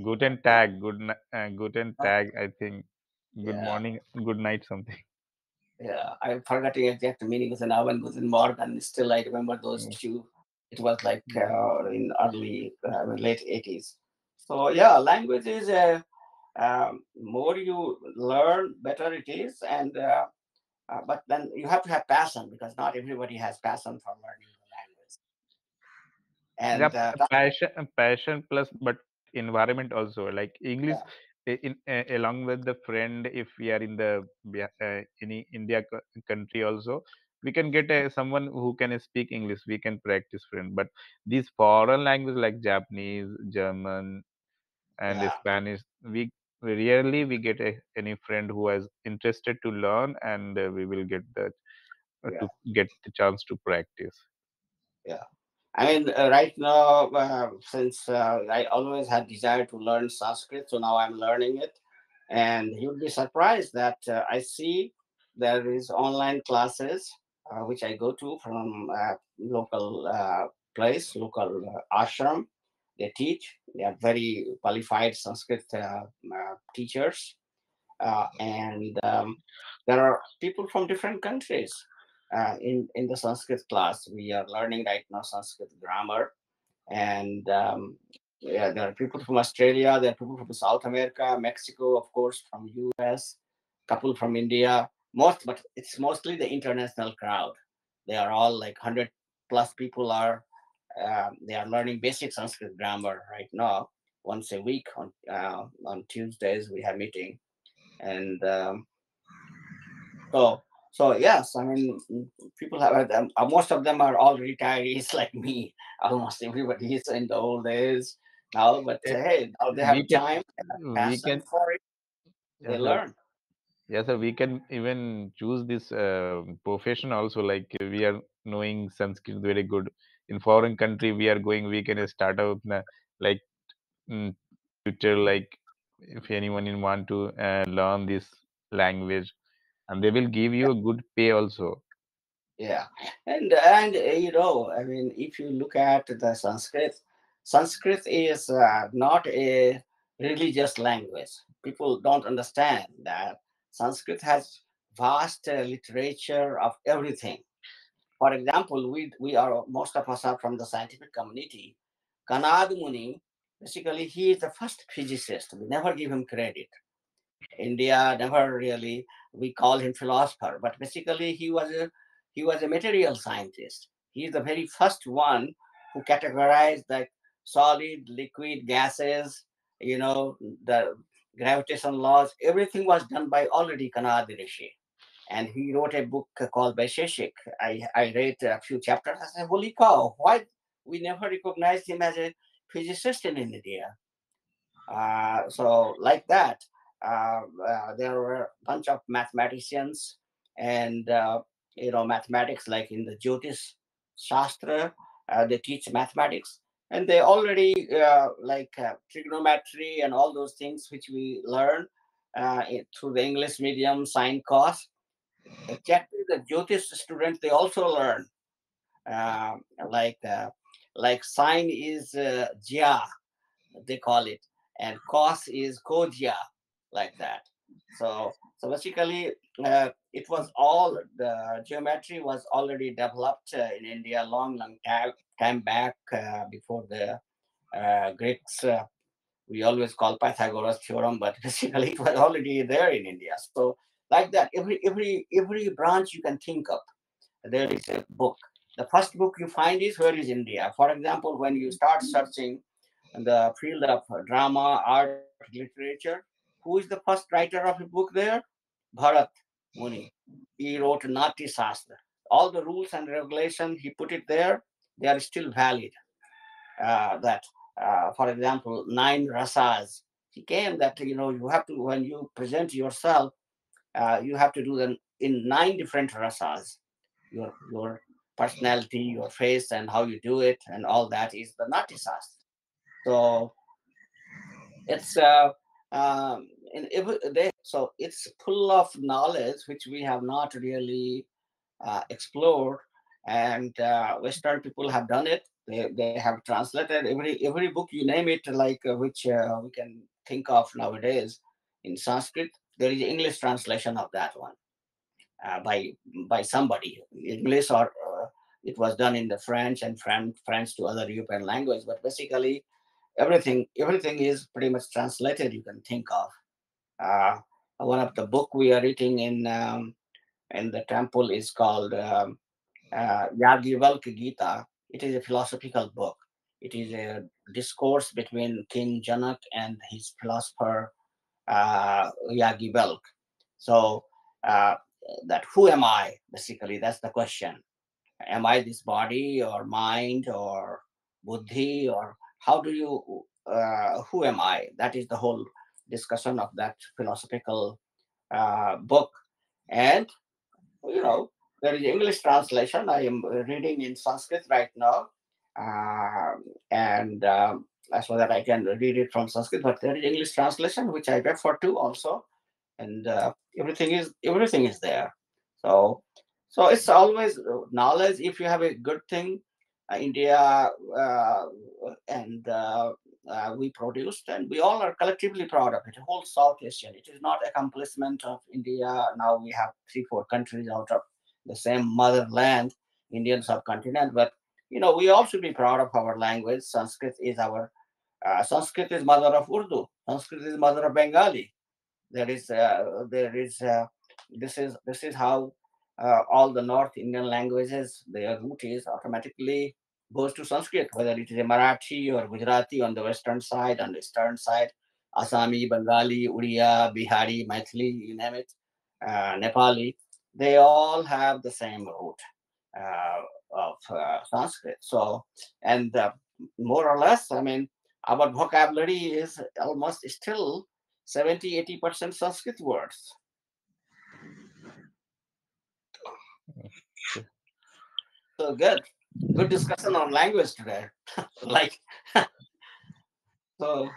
Guten Tag, Guten Uh, Tag. I think good yeah, morning, good night, something. yeah. I'm forgetting exact meaning. Guten Abend, Guten Morgen. Still, I remember those Mm, two. It was like mm. in early, late 80s. So yeah, language is more you learn, better it is, and but then you have to have passion because not everybody has passion for learning the language. Yeah, And passion plus, but environment also. Like English, yeah, along with the friend, if we are in the any India country also, we can get someone who can speak English. We can practice friend. But these foreign language like Japanese, German, and yeah, Spanish, we rarely we get any friend who is interested to learn, and we will get the yeah, to get the chance to practice. yeah. I mean, right now, since I always had desire to learn Sanskrit, so now I'm learning it, and you'd be surprised that I see there is online classes which I go to from local local ashram. They teach. They are very qualified Sanskrit teachers, and there are people from different countries in the Sanskrit class. We are learning right now Sanskrit grammar, and Yeah, there are people from Australia, there are people from South America, Mexico, of course, from US, couple from India. But it's mostly the international crowd. They are all like 100 plus people are they are learning basic Sanskrit grammar right now. Once a week on Tuesdays we have meeting, and so so yes, I mean people have most of them are all retirees like me. Almost everybody is in the old days now, but Eh, hey, now they we have can time and we passion can for it. They yes sir. learn. Yes sir, we can even choose this profession also, like we are knowing Sanskrit very good. In foreign country we are going, we can start out like mm, tutor, like if anyone in want to learn this language, and they will give you a good pay also. Yeah, and I mean, if you look at the Sanskrit, Sanskrit is not a religious language. People don't understand that Sanskrit has vast literature of everything. For example, we are most of us are from the scientific community. Kanad Muni, basically, he is the first physicist. We never give him credit. India never really, we call him philosopher, but basically he was a material scientist. He is the very first one who categorized like solid, liquid, gases, the gravitation laws. Everything was done by already Kanad Rishi. And he wrote a book called Vaisheshik. I read a few chapters. I said, holy cow, why we never recognized him as a physicist in India? So like that, there were a bunch of mathematicians and mathematics, like in the Jyotish Shastra, they teach mathematics, and they already like trigonometry and all those things which we learn through the English medium, sine, cos. Exactly, the Jyotish students they also learn uh, like uh, like sine is jya, they call it, and cos is koja, like that. So basically, it was all the geometry was already developed in India long time back before the Greeks. We always call Pythagoras theorem, but basically it was already there in India. So like that, every branch you can think of, there is a book. The first book you find is where is India. For example, when you start searching in the field of drama, art, literature, who is the first writer of a book there? Bharat Muni. He wrote Nati Shastra. All the rules and regulations, he put it there, they are still valid. For example, nine rasas. He came that, you have to, when you present yourself, you have to do them in nine different rasas. Your personality, your face, and how you do it, and all that is the Nati Shastra. So it's so it's full of knowledge which we have not really explored, and Western people have done it. They have translated every book you name it, like which we can think of nowadays in Sanskrit. There is English translation of that one by somebody, English, or it was done in the French, and French to other European language. But basically, everything is pretty much translated you can think of. uh, One of the book we are reading in the temple is called Yagyavalkya Gita. It is a philosophical book. It is a discourse between King Janak and his philosopher Yagyavalk. So uh, that who am I, basically, that's the question. Am I this body or mind or buddhi, or how do you who am I? That is the whole discussion of that philosophical book. And there is English translation. I am reading in Sanskrit right now, uh, and so that I can read it from Sanskrit. But there is English translation which I refer to also, and everything is there. So so it's always knowledge. If you have a good thing, India and we produced, and we all are collectively proud of it. Whole South Asian. It is not accomplishment of India. Now we have 3 4 countries out of the same motherland, Indian subcontinent. But we all should be proud of our language. Sanskrit is our Sanskrit is mother of Urdu. Sanskrit is mother of Bengali. This is how all the North Indian languages, their root is automatically goes to Sanskrit, whether it is a Marathi or Gujarati on the western side, on the eastern side, Assami, Bengali, Uriya, Bihari, Maithili, you name it, Nepali, they all have the same root uh, of Sanskrit. So, and more or less, I mean, our vocabulary is almost still 70-80% Sanskrit words. Okay. So good discussion on language today. Like, so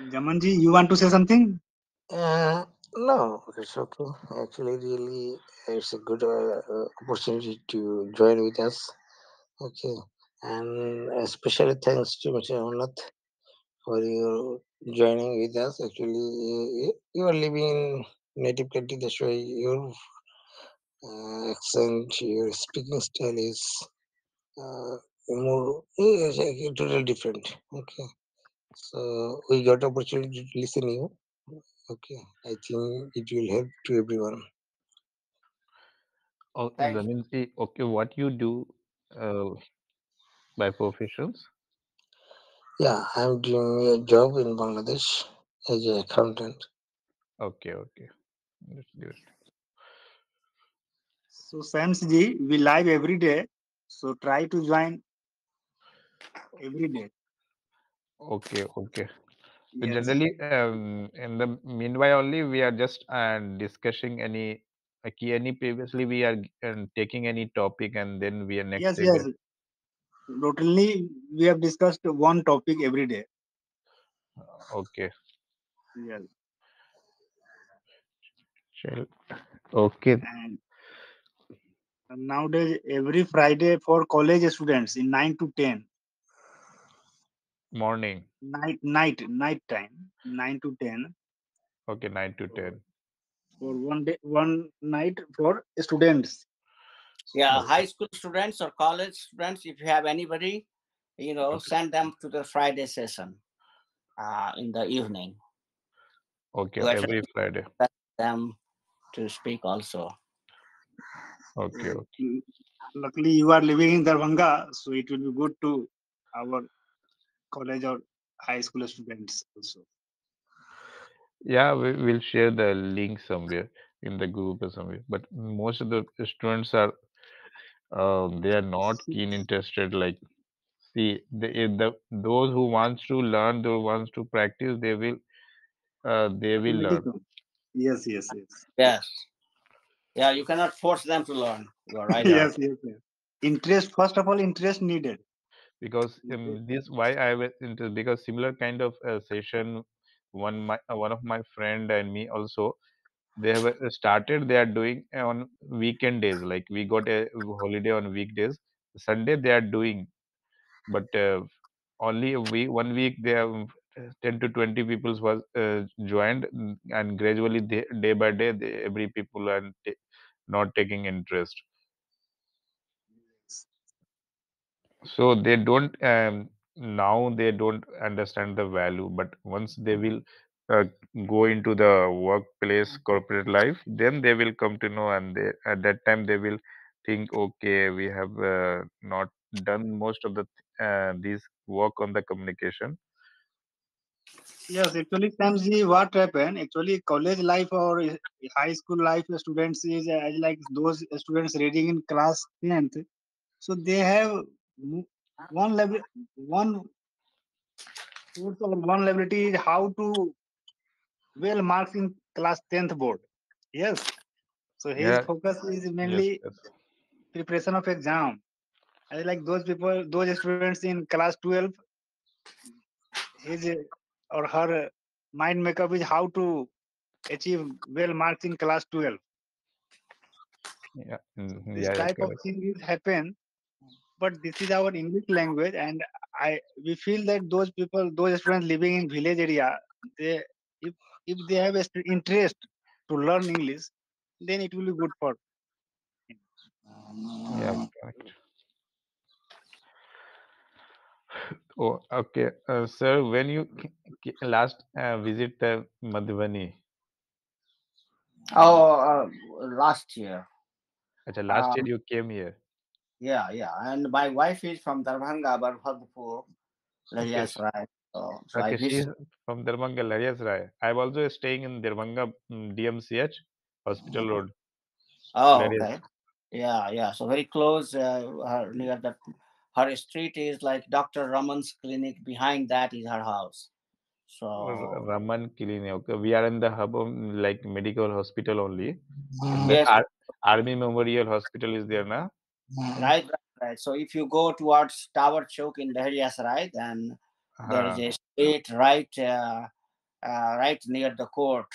Jamanji, you want to say something? No, it's okay. Actually, really, it's a good opportunity to join with us. Okay, and especially thanks to Mr. Amnath for your joining with us. Actually, you are living in native country, that's why your accent, your speaking style is more totally different. Okay, so we got opportunity to listen you. Okay, I think it will help to everyone. Oh, thank you. Zaminji, okay, what you do uh, by professions? Yeah, I'm doing a job in Bangladesh as an accountant. Okay, okay. That's good. So Sams ji, we live every day. So try to join every day. Okay, okay. So Yes. generally, in the meanwhile only, we are just discussing any any previously we are taking any topic and then we are next Yes, day. yes. Totally, we have discussed one topic every day. Okay. Yes. Shall okay. And nowadays, every Friday for college students in 9 to 10, Morning. night time, 9 to 10, Okay, 9 to 10. for one day, one night for students. Yeah, Okay. high school students or college students, if you have anybody, Okay. send them to the Friday session in the evening Okay. to Every attend Friday. them to speak also. Okay. So, Okay. luckily, you are living in Darbhanga, so it will be good to our college or high school students also. Yeah, we will share the link somewhere in the group or somewhere. But most of the students are they are not keen interested. Like, see, if the those who wants to learn, those wants to practice, they will learn. Automatic. Yes, yes, yes. Yes. Yeah, you cannot force them to learn. You are right. Yes, yes, yes. Interest, first of all, interest needed. Because this why I was into because similar kind of session one of my friend and me also they have started they are doing on weekend days like we got a holiday on weekdays Sunday they are doing but only a week 1 week they have 10 to 20 people was joined and gradually day by day every people are not taking interest so they don't now they don't understand the value but once they will uh, go into the workplace corporate life then they will come to know and they at that time they will think okay we have not done most of the these work on the communication. Yes, actually, Samji, what happened? Actually, college life or high school life students is like those students reading in class 10th. So they have one level, one course or one ability is how to well marks in class 10th board. Yes. So his Yeah, focus is yes, mainly yes. preparation of exam. I like those people, those students in class 12, his or her mind makeup is how to achieve well marks in class 12. Yeah, This yeah, yeah, type of correct. thing is happen, but this is our English language, and I we feel that those people, those students living in village area, they if if they have a interest to learn English, then it will be good for. Yeah, correct. Oh, okay. Sir, when you last visit Madhubani? Oh, last year. Acha, last year Um, you came here. yeah, yeah. And my wife is from Darbhanga, Bharhadpur. Okay, Yes, right. So I okay. She's visit. from Darbhanga, Yes, right. I'm also staying in Darbhanga DMCH Hospital Road, Oh, Larias. okay. Yeah, yeah. So very close. Near that, her street is like Dr. Raman's clinic. Behind that is her house. So Raman Clinic. Okay, we are in the hub of like medical hospital only, and that yes, Army Memorial Hospital is there now. right, right, right. So if you go towards Tower Chowk in Dahlias, right, then there is Uh, a street right, right near the court.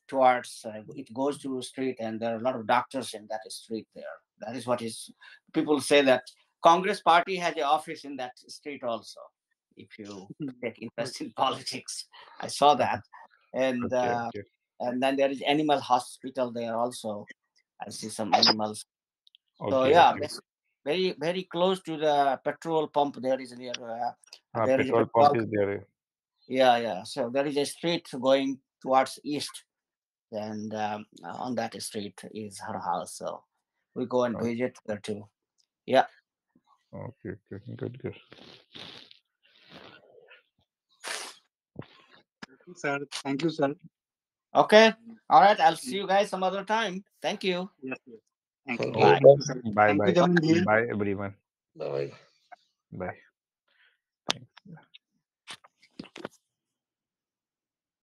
Towards it goes to a street, and there are a lot of doctors in that street there. That is what is. People say that Congress Party has an office in that street also. If you take interest in politics, I saw that, and okay, uh, okay, and then there is animal hospital there also. I see some animals. So okay, yeah, okay. very very close to the petrol pump. There is near. There is a Petrol pump petrol. is there. Yeah, yeah. So there is a street going towards east, and on that street is her house. So we go and Oh, visit her too. Yeah. okay, okay, good, good. Sir, thank you, sir. Okay. All right. I'll see you guys some other time. Thank you. Yes, yes. Thank you. Thank Bye. you. Thank you, sir. Bye, Thank you, bye, Jamin ji. bye, everyone. Bye. Bye. Thanks.